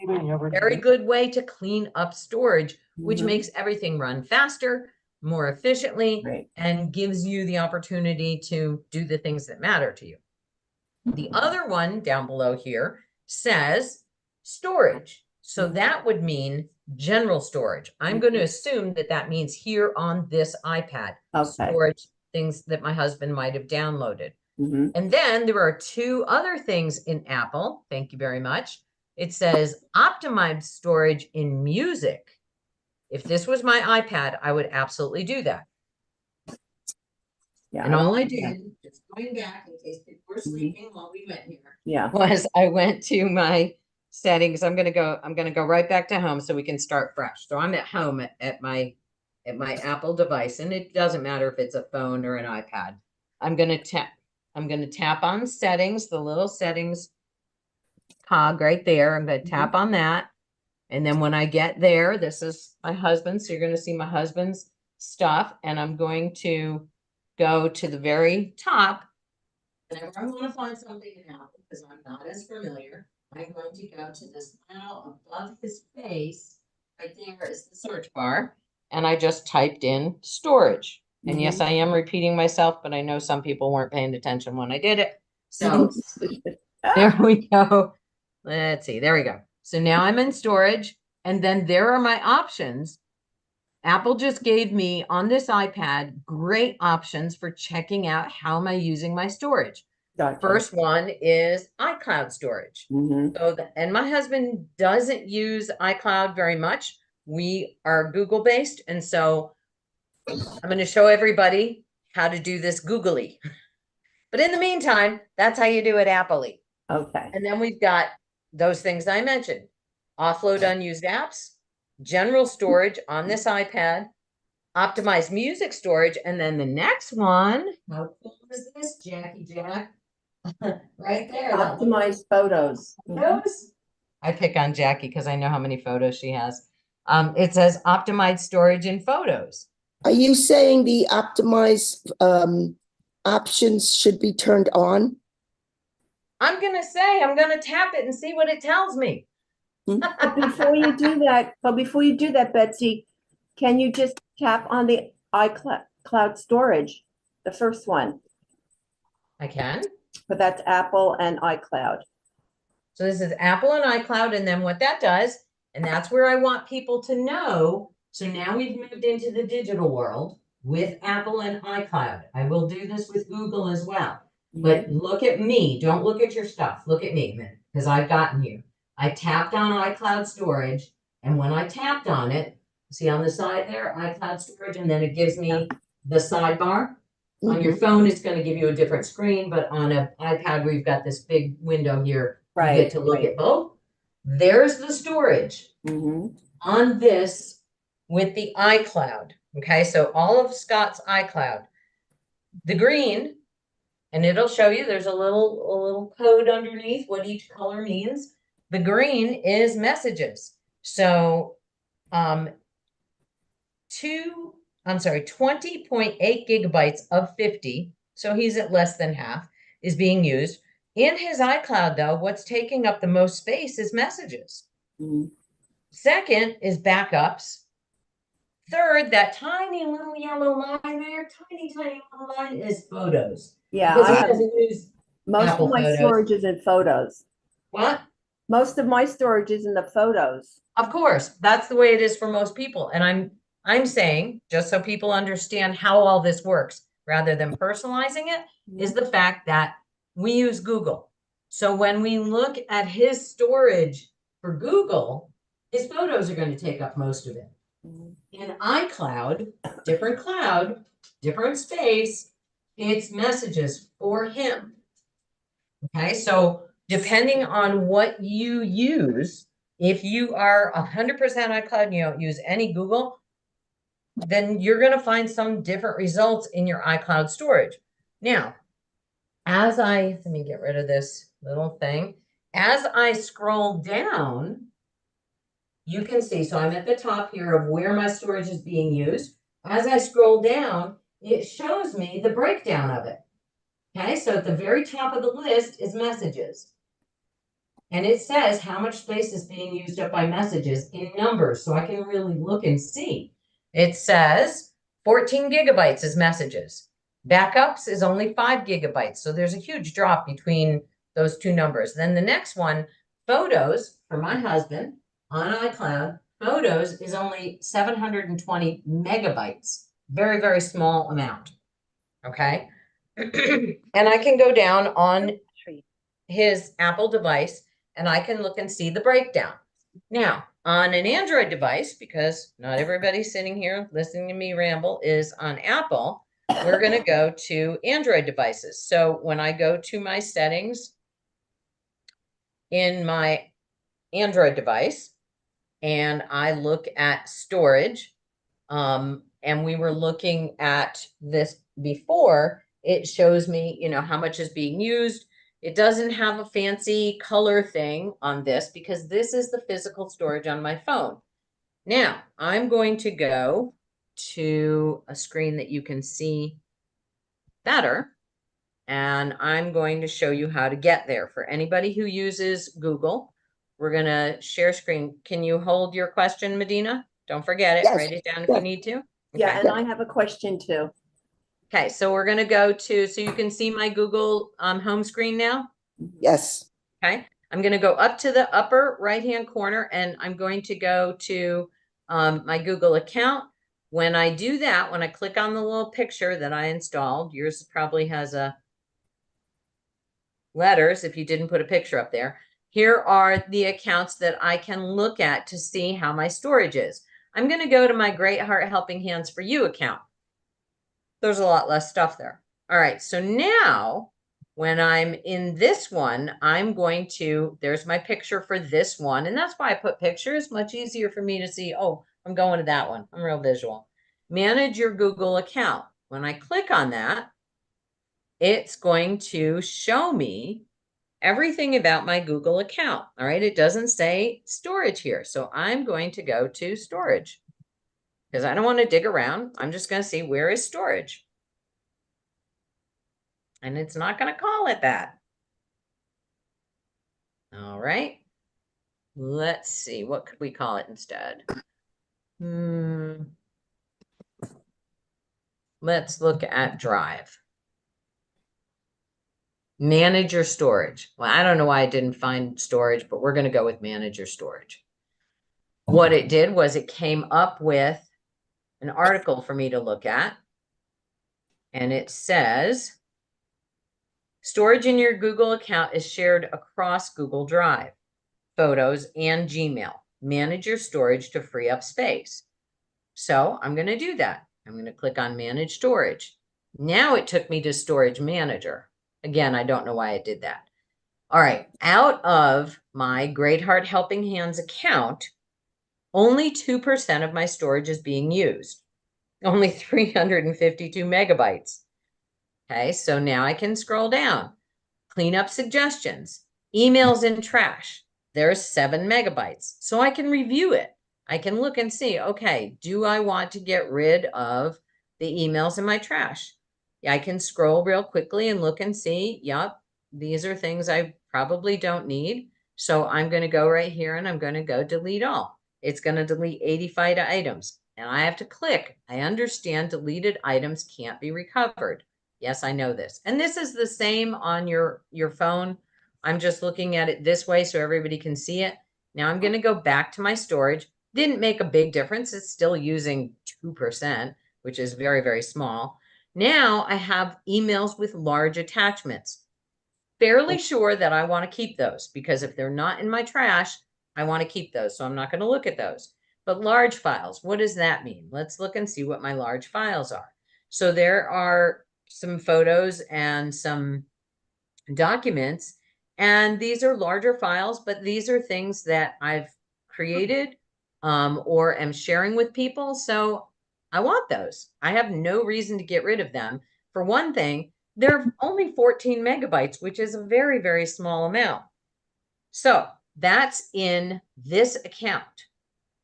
Very good way to clean up storage, which Mhm. makes everything run faster, more efficiently, Right. and gives you the opportunity to do the things that matter to you. The other one down below here says storage. So that would mean general storage. I'm going to assume that that means here on this iPad, Okay. storage things that my husband might have downloaded. Mhm. And then there are two other things in Apple. Thank you very much. It says optimized storage in music. If this was my iPad, I would absolutely do that. Yeah. And all I Yeah. did, just going back in case people were sleeping while we went here, Yeah. was I went to my settings. I'm gonna go right back to home so we can start fresh. So I'm at home at my Apple device, and it doesn't matter if it's a phone or an iPad. I'm gonna tap on settings, the little settings cog right there. I'm gonna tap on that. And then when I get there, this is my husband. So you're gonna see my husband's stuff, and I'm going to go to the very top. Whenever I want to find something in Apple, because I'm not as familiar, I'm going to go to this panel above his face. Right there is the search bar. And I just typed in storage. And yes, I am repeating myself, but I know some people weren't paying attention when I did it. So there we go. Let's see. There we go. So now I'm in storage. And then there are my options. Apple just gave me on this iPad great options for checking out how am I using my storage. Gotcha. First one is iCloud storage. Mhm. So, and my husband doesn't use iCloud very much. We are Google based. And so I'm going to show everybody how to do this Googly. But in the meantime, that's how you do it Apple-y. Okay. And then we've got those things I mentioned, offload unused apps, general storage on this iPad, optimize music storage, and then the next one, how cool is this, Jackie Jack? Right there. that little Optimize photos. photos. I pick on Jackie because I know how many photos she has. It says optimize storage in photos. Are you saying the optimized options should be turned on? I'm gonna tap it and see what it tells me. But before you do that, Betsy, can you just tap on the iCloud storage, the first one? I can. But that's Apple and iCloud. So this is Apple and iCloud, and then what that does, and that's where I want people to know. So now we've moved into the digital world with Apple and iCloud. I will do this with Google as well. But look at me. Don't look at your stuff. Look at me, because I've gotten here. I tapped on iCloud storage, and when I tapped on it, see on the side there, iCloud storage, and then it gives me the sidebar. On your phone, it's going to give you a different screen, but on an iPad, we've got this big window here. You get to look at both. There's the storage on this with the iCloud. Okay, so all of Scott's iCloud. The green, and it'll show you there's a little code underneath what each color means. The green is messages. So 20.8 gigabytes of 50, so he's at less than half, is being used. In his iCloud, though, what's taking up the most space is messages. Second is backups. Third, that tiny little yellow line there, tiny little line is photos. Yeah, Because I he have, doesn't use most Apple of my Photos. storage is in photos. What? Most of my storage is in the photos. Of course, that's the way it is for most people. And I'm saying, just so people understand how all this works, rather than personalizing it, is the fact that we use Google. So when we look at his storage for Google, his photos are going to take up most of it. In iCloud, different space, it's messages for him. Okay, so depending on what you use, if you are 100% iCloud and you don't use any Google, then you're going to find some different results in your iCloud storage. Now, let me get rid of this little thing. As I scroll down, you can see, so I'm at the top here of where my storage is being used. As I scroll down, it shows me the breakdown of it. Okay, so at the very top of the list is messages. And it says how much space is being used up by messages in numbers, so I can really look and see. It says 14 gigabytes is messages. Backups is only 5 gigabytes, so there's a huge drop between those two numbers. Then the next one, photos for my husband on iCloud, photos is only 720 megabytes. Very, very small amount. Okay. And I can go down on his Apple device and I can look and see the breakdown. Now, on an Android device, because not everybody sitting here listening to me ramble is on Apple, we're going to go to Android devices. So when I go to my settings in my Android device and I look at storage, and we were looking at this before, it shows me, you know, how much is being used. It doesn't have a fancy color thing on this because this is the physical storage on my phone. Now, I'm going to go to a screen that you can see better, and I'm going to show you how to get there. For anybody who uses Google, we're going to share screen. Can you hold your question, Medina? Don't forget it. Yes. Write it down if Yeah. you need to. Yeah, Okay. and I have a question too. Okay, so we're going to go to, so you can see my Google home screen now. Yes. Okay, I'm going to go up to the upper right-hand corner and I'm going to go to my Google account. When I do that, when I click on the little picture that I installed, yours probably has a letters if you didn't put a picture up there. Here are the accounts that I can look at to see how my storage is. I'm going to go to my Great Heart Helping Hands for You account. There's a lot less stuff there. All right, so now when I'm in this one, I'm going to, there's my picture for this one. And that's why I put pictures, much easier for me to see. Oh, I'm going to that one. I'm real visual. Manage your Google account. When I click on that, it's going to show me everything about my Google account. All right, it doesn't say storage here. So I'm going to go to storage because I don't want to dig around. I'm just going to see where is storage. And it's not going to call it that. All right. Let's see. What could we call it instead? Let's look at Drive. Manage your storage. Well, I don't know why I didn't find storage, but we're going to go with manage your storage. What it did was it came up with an article for me to look at. And it says, storage in your Google account is shared across Google Drive, Photos, and Gmail. Manage your storage to free up space. So I'm going to do that. I'm going to click on Manage Storage. Now it took me to Storage Manager. Again, I don't know why it did that. All right, out of my Great Heart Helping Hands account, only 2% of my storage is being used. Only 352 megabytes. Okay, so now I can scroll down. Clean up suggestions. Emails and trash. There's 7 megabytes. So I can review it. I can look and see, okay, do I want to get rid of the emails in my trash? Yeah, I can scroll real quickly and look and see, yep, these are things I probably don't need. So I'm going to go right here and I'm going to go delete all. It's going to delete 85 items. And I have to click. I understand deleted items can't be recovered. Yes, I know this. And this is the same on your phone. I'm just looking at it this way so everybody can see it. Now I'm going to go back to my storage. Didn't make a big difference. It's still using 2%, which is very, very small. Now I have emails with large attachments. Fairly sure that I want to keep those because if they're not in my trash, I want to keep those. So I'm not going to look at those. But large files, what does that mean? Let's look and see what my large files are. So there are some photos and some documents, and these are larger files, but these are things that I've created or am sharing with people. So I want those. I have no reason to get rid of them. For one thing, they're only 14 megabytes, which is a very, very small amount. So that's in this account.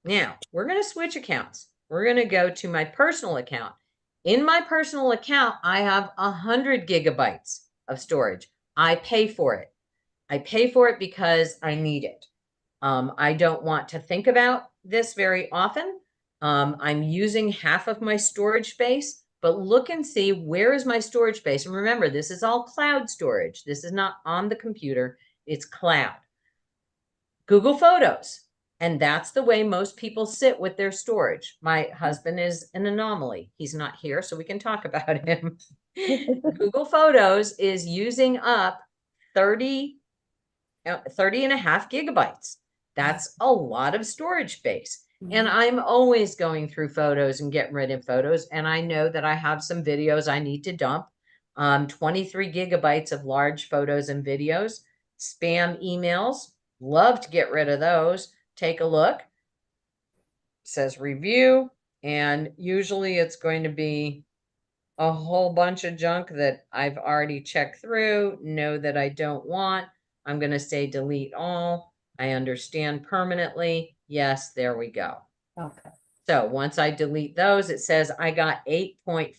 Now we're going to switch accounts. We're going to go to my personal account. In my personal account, I have 100 gigabytes of storage. I pay for it. I pay for it because I need it. I don't want to think about this very often. I'm using half of my storage space, but look and see where is my storage space. And remember, this is all cloud storage. This is not on the computer. It's cloud. Google Photos. And that's the way most people sit with their storage. My husband is an anomaly. He's not here, so we can talk about him. Google Photos is using up 30 and a half gigabytes. That's a lot of storage space. And I'm always going through photos and getting rid of photos. And I know that I have some videos I need to dump. 23 gigabytes of large photos and videos. Spam emails. Love to get rid of those. Take a look. It says review. And usually it's going to be a whole bunch of junk that I've already checked through, know that I don't want. I'm going to say delete all. I understand permanently. Yes, there we go. Okay. So once I delete those, it says I got 8.49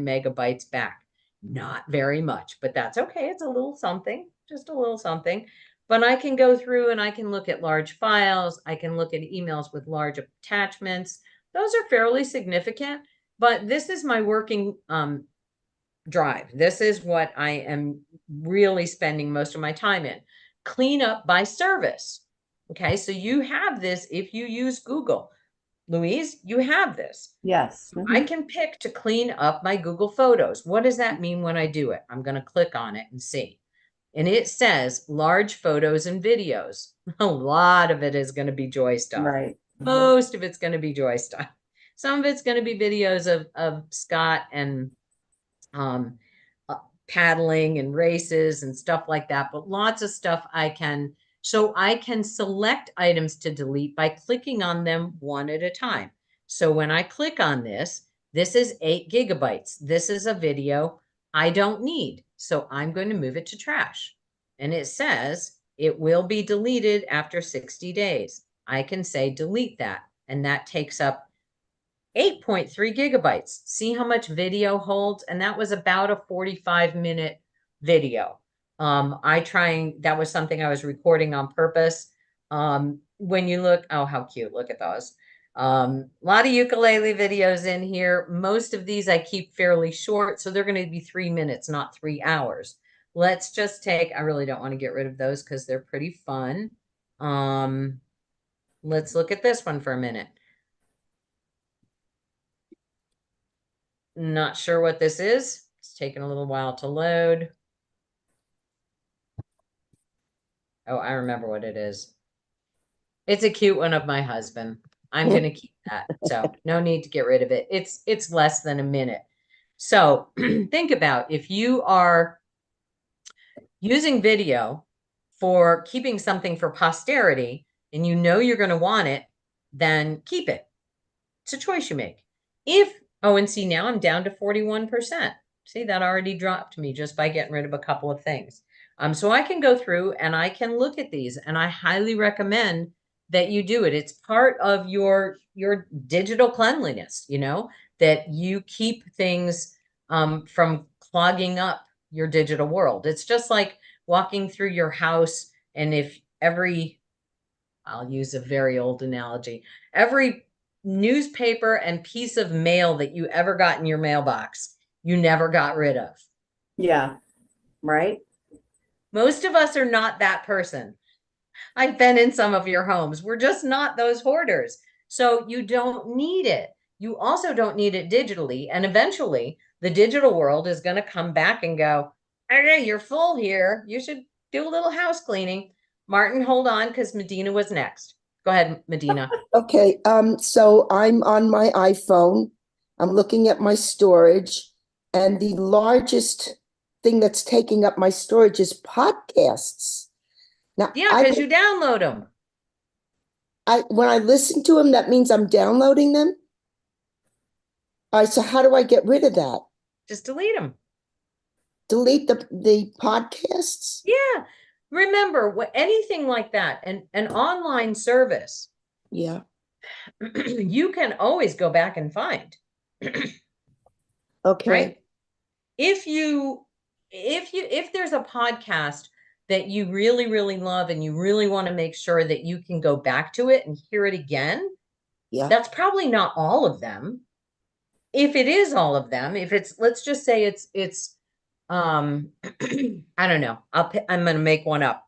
megabytes back. Not very much, but that's okay. It's a little something, just a little something. But I can go through and I can look at large files. I can look at emails with large attachments. Those are fairly significant, but this is my working drive. This is what I am really spending most of my time in. Clean up by service. Okay, so you have this if you use Google. Louise, you have this. Yes. I can pick to clean up my Google Photos. What does that mean when I do it? I'm going to click on it and see. And it says large photos and videos. A lot of it is going to be Joy stuff. Right. Most of it's going to be Joy stuff. Some of it's going to be videos of Scott and paddling and races and stuff like that. But lots of stuff I can select items to delete by clicking on them one at a time. So when I click on this, this is 8 gigabytes. This is a video I don't need. So I'm going to move it to trash. And it says it will be deleted after 60 days. I can say delete that. And that takes up 8.3 gigabytes. See how much video holds? And that was about a 45-minute video. That was something I was recording on purpose. When you look, oh, how cute. Look at those. A lot of ukulele videos in here. Most of these I keep fairly short, so they're going to be 3 minutes, not 3 hours. Let's just take, I really don't want to get rid of those because they're pretty fun. Let's look at this one for a minute. Not sure what this is. It's taking a little while to load. Oh, I remember what it is. It's a cute one of my husband. I'm going to keep that. So no need to get rid of it. It's less than a minute. So think about if you are using video for keeping something for posterity and you know you're going to want it, then keep it. It's a choice you make. And see, now I'm down to 41%. See, that already dropped me just by getting rid of a couple of things. So I can go through and I can look at these, and I highly recommend that you do it. It's part of your digital cleanliness, that you keep things from clogging up your digital world. It's just like walking through your house, and if I'll use a very old analogy, every newspaper and piece of mail that you ever got in your mailbox, you never got rid of. Yeah. Right. Most of us are not that person. I've been in some of your homes. We're just not those hoarders. So you don't need it. You also don't need it digitally. And eventually the digital world is going to come back and go, hey, you're full here. You should do a little house cleaning. Martin, hold on, because Medina was next. Go ahead, Medina. Okay, so I'm on my iPhone. I'm looking at my storage, and the largest thing that's taking up my storage is podcasts. Now, Yeah, because you download them. when I listen to them, that means I'm downloading them? All right, so how do I get rid of that? Just delete them. Delete the podcasts? Yeah. Remember, anything like that, an online service, Yeah, you can always go back and find, okay, right? If there's a podcast that you really, really love and you really want to make sure that you can go back to it and hear it again, yeah, that's probably not all of them. If it is all of them, if it's, let's just say it's I don't know. I'm going to make one up.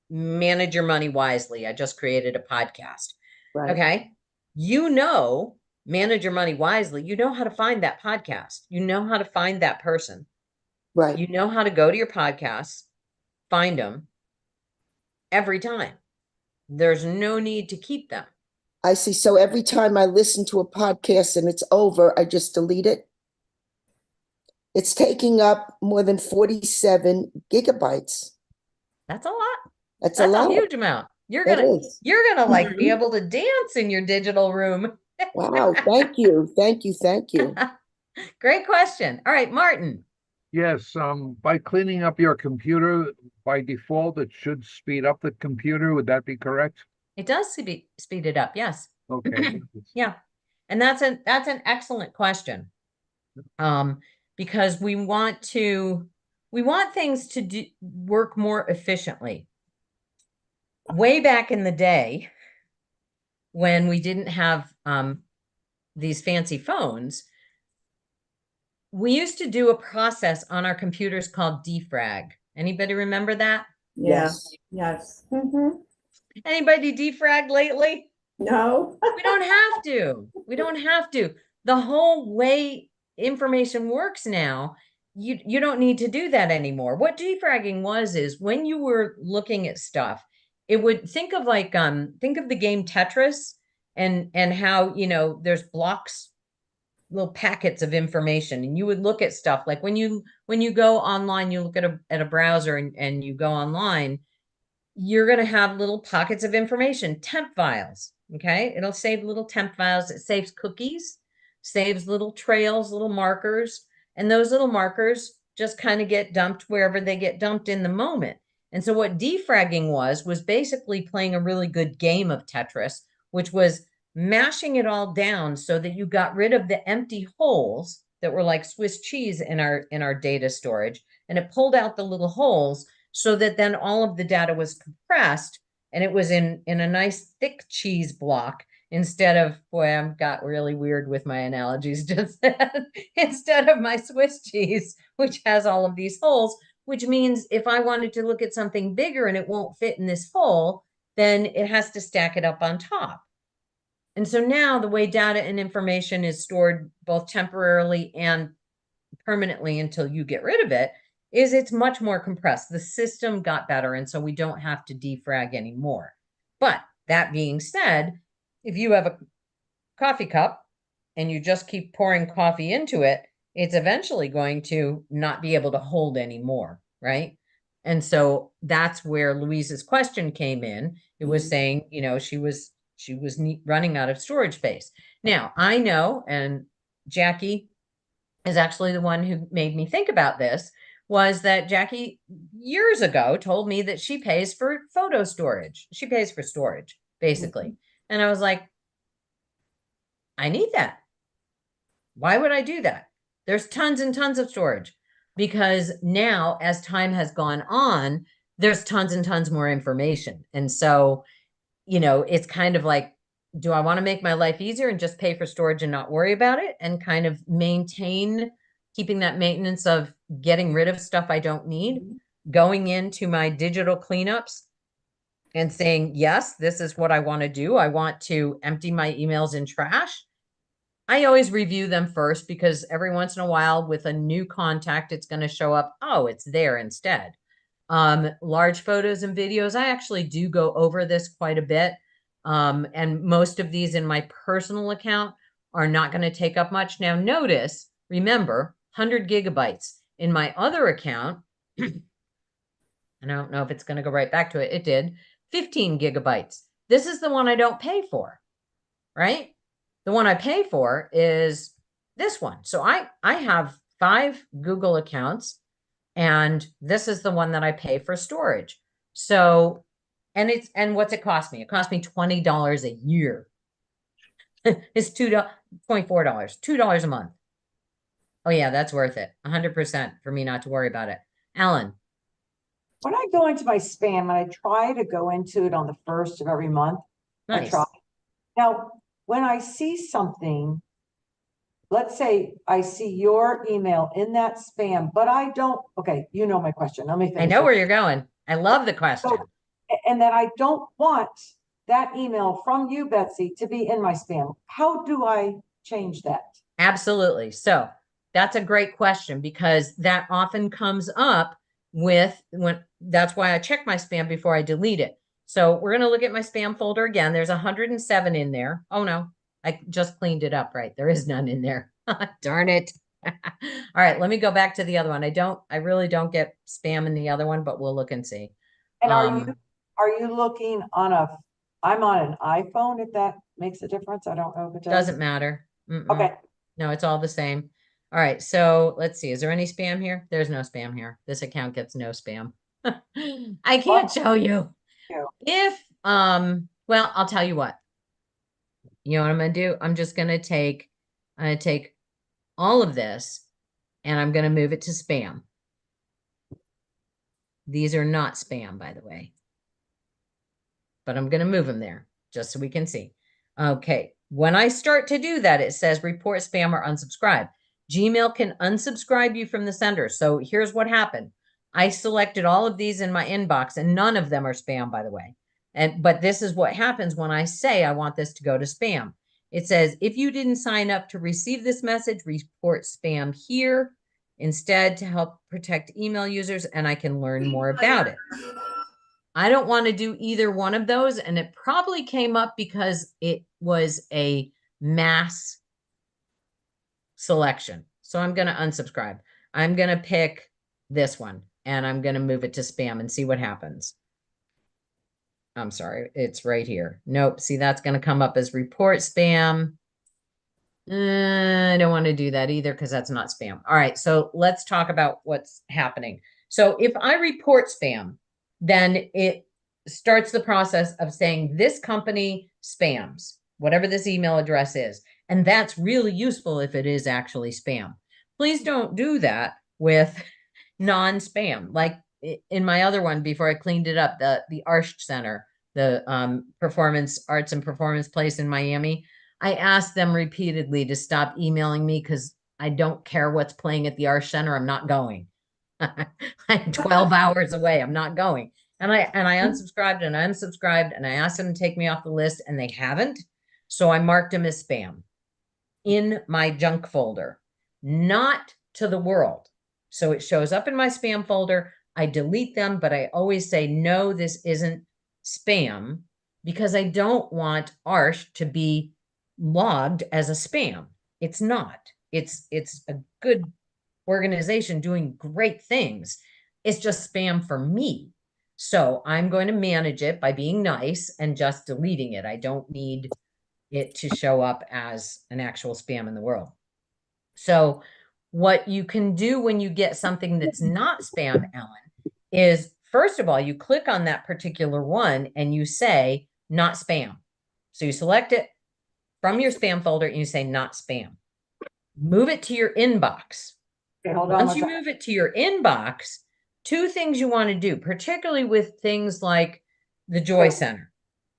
Manage Your Money Wisely. I just created a podcast. right, Okay. Manage Your Money Wisely. You know how to find that podcast. You know how to find that person. right. You know how to go to your podcasts, find them every time. There's no need to keep them. I see. So every time I listen to a podcast and it's over, I just delete it. It's taking up more than 47 gigabytes. That's a lot. That's a That's lot. a huge amount. You're It gonna is. like be able to dance in your digital room. Wow, thank you, thank you, thank you. Great question. All right, Martin. Yes, by cleaning up your computer, by default, it should speed up the computer. Would that be correct? It does speed it up. Yes. Okay. Yeah. And that's an excellent question. Because we want things to work more efficiently. Way back in the day, when we didn't have these fancy phones, we used to do a process on our computers called defrag. Anybody remember that? Yes. Yes. Mhm. Anybody defrag lately? No. We don't have to. We don't have to. The whole way information works now, you don't need to do that anymore. What defragging is when you were looking at stuff, it would think of the game Tetris and how, there's blocks, little packets of information, and you would look at stuff like when you go online, you look at a browser and you go online, you're going to have little pockets of information, temp files. Okay. It'll save little temp files. It saves cookies, saves little trails, little markers. And those little markers just kind of get dumped wherever they get dumped in the moment. And so what defragging was basically playing a really good game of Tetris, which was mashing it all down so that you got rid of the empty holes that were like Swiss cheese in our data storage. And it pulled out the little holes so that then all of the data was compressed and it was in a nice thick cheese block instead of, boy, I got really weird with my analogies just then, instead of my Swiss cheese, which has all of these holes, which means if I wanted to look at something bigger and it won't fit in this hole, then it has to stack it up on top. And so now the way data and information is stored both temporarily and permanently until you get rid of it is it's much more compressed. The system got better, and so we don't have to defrag anymore. But that being said, if you have a coffee cup and you just keep pouring coffee into it, it's eventually going to not be able to hold anymore, right? And so that's where Louise's question came in. It was saying, she was running out of storage space. Now, I know, and Jackie is actually the one who made me think about this, was that Jackie years ago told me that she pays for photo storage. She pays for storage, basically. And I was like, I need that. Why would I do that? There's tons and tons of storage, because now as time has gone on, there's tons and tons more information. And so, it's kind of like, do I want to make my life easier and just pay for storage and not worry about it and kind of keeping that maintenance of getting rid of stuff I don't need, going into my digital cleanups and saying, yes, this is what I want to do. I want to empty my emails in trash. I always review them first, because every once in a while with a new contact, it's going to show up, oh, it's there instead. Large photos and videos, I actually do go over this quite a bit. And most of these in my personal account are not going to take up much. Now remember, 100 gigabytes. In my other account, I don't know if it's going to go right back to it. It did 15 gigabytes. This is the one I don't pay for, right? The one I pay for is this one. So I have 5 Google accounts, and this is the one that I pay for storage. So, and what's it cost me? It cost me $20 a year. It's $24, $2 a month. Oh yeah, that's worth it. 100% for me not to worry about it. Alan, When I go into my spam, and I try to go into it on the first of every month, I nice. try. Now, when I see something, let's say I see your email in that spam, but I don't, okay, you know my question. Let me I finish know it. where you're going. I love the question. And that I don't want that email from you, Betsy, to be in my spam. How do I change that? Absolutely. So that's a great question, because that often comes up with that's why I check my spam before I delete it. So we're going to look at my spam folder again. There's 107 in there. Oh no, I just cleaned it up, right? There is none in there. Darn it. All right, let me go back to the other one. I really don't get spam in the other one, but we'll look and see. And are you looking on I'm on an iPhone, if that makes a difference? I don't know if it does. Doesn't matter. Okay. No, it's all the same. All right, so let's see. Is there any spam here? There's no spam here. This account gets no spam. I can't show you. If, well, I'll tell you what. You know what I'm gonna do? I'm gonna take all of this and I'm gonna move it to spam. These are not spam, by the way. But I'm gonna move them there just so we can see. Okay, when I start to do that, it says report spam or unsubscribe. Gmail can unsubscribe you from the sender. So here's what happened. I selected all of these in my inbox, and none of them are spam, by the way. But this is what happens when I say I want this to go to spam. It says, if you didn't sign up to receive this message, report spam here instead to help protect email users, and I can learn more about it. I don't want to do either one of those, and it probably came up because it was a mass selection. So I'm going to unsubscribe. I'm going to pick this one, and I'm going to move it to spam and see what happens. I'm sorry, it's right here. Nope, see, that's going to come up as report spam. I don't want to do that either because that's not spam. All right, so let's talk about what's happening. So if I report spam, then it starts the process of saying this company spams, whatever this email address is. And that's really useful if it is actually spam. Please don't do that with non-spam. Like in my other one, before I cleaned it up, the Arsch Center, the performance arts and performance place in Miami, I asked them repeatedly to stop emailing me because I don't care what's playing at the Arsch Center. I'm not going. I'm 12 hours away. I'm not going. And I unsubscribed and unsubscribed, and I asked them to take me off the list, and they haven't. So I marked them as spam in my junk folder, not to the world. So it shows up in my spam folder. I delete them, but I always say, no, this isn't spam, because I don't want Arsch to be logged as a spam. It's not. It's a good organization doing great things. It's just spam for me. So I'm going to manage it by being nice and just deleting it. I don't need it to show up as an actual spam in the world. So what you can do when you get something that's not spam, Ellen, is first of all, you click on that particular one and you say not spam. So you select it from your spam folder and you say not spam. Move it to your inbox. Okay, hold on. Once you move it to your inbox, 2 things you want to do, particularly with things like the Joy Center.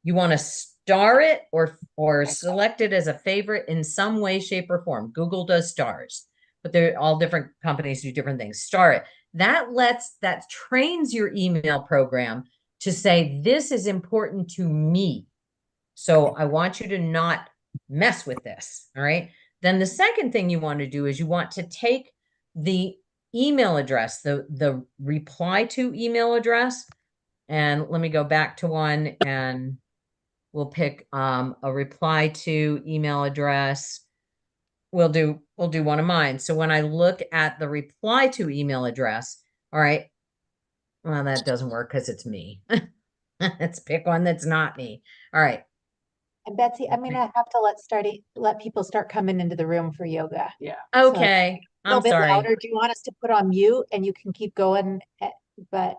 You want to star it or select it as a favorite in some way, shape, or form. Google does stars, but they're all different companies do different things. Star it. That trains your email program to say, this is important to me. So I want you to not mess with this. All right. Then the second thing you want to do is you want to take the email address, the reply to email address. And let me go back to one, and we'll pick a reply to email address. We'll do one of mine. So when I look at the reply to email address, all right, well, that doesn't work because it's me. Let's pick one that's not me. All right. And Betsy, I'm gonna have to let people start coming into the room for yoga. Yeah. Okay, A little I'm bit sorry. louder. Do you want us to put on mute and you can keep going? But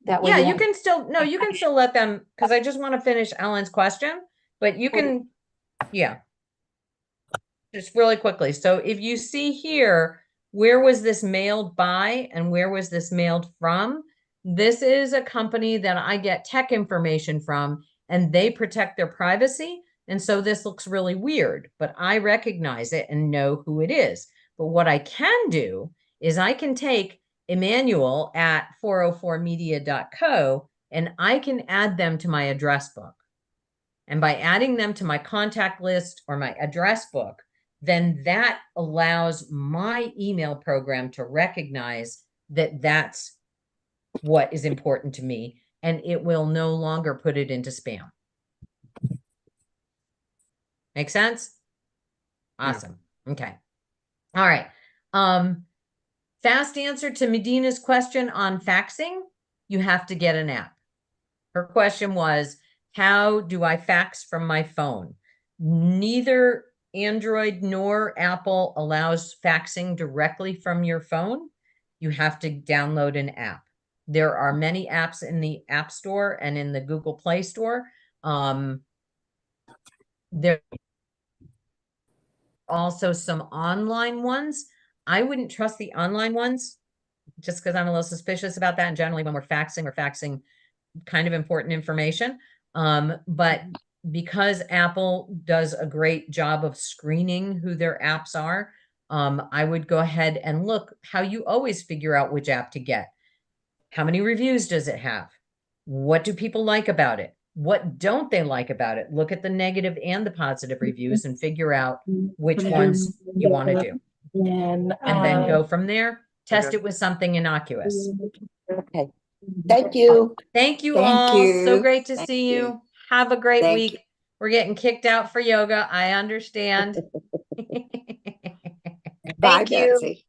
that way. Yeah, you won't- can still, no, you can still let them, because I just want to finish Ellen's question, but you can, yeah. Just really quickly. So if you see here, where was this mailed by and where was this mailed from? This is a company that I get tech information from, and they protect their privacy. And so this looks really weird, but I recognize it and know who it is. But what I can do is I can take Emmanuel at 404media.co and I can add them to my address book. And by adding them to my contact list or my address book, then that allows my email program to recognize that that's what is important to me, and it will no longer put it into spam. Make sense? Awesome. Okay. All right. Fast answer to Medina's question on faxing, you have to get an app. Her question was, how do I fax from my phone? Neither Android nor Apple allows faxing directly from your phone. You have to download an app. There are many apps in the App Store and in the Google Play Store. There are also some online ones. I wouldn't trust the online ones just because I'm a little suspicious about that. And generally when we're faxing kind of important information. But because Apple does a great job of screening who their apps are, I would go ahead and look how you always figure out which app to get. How many reviews does it have? What do people like about it? What don't they like about it? Look at the negative and the positive reviews and figure out which ones you want to do. And then go from there. Test it with something innocuous. Okay. Thank you. Thank you Thank all. So you. great to Thank see you. you. Have a great Thank week. We're getting kicked out for yoga. I understand. Bye, Thank you. Betsy.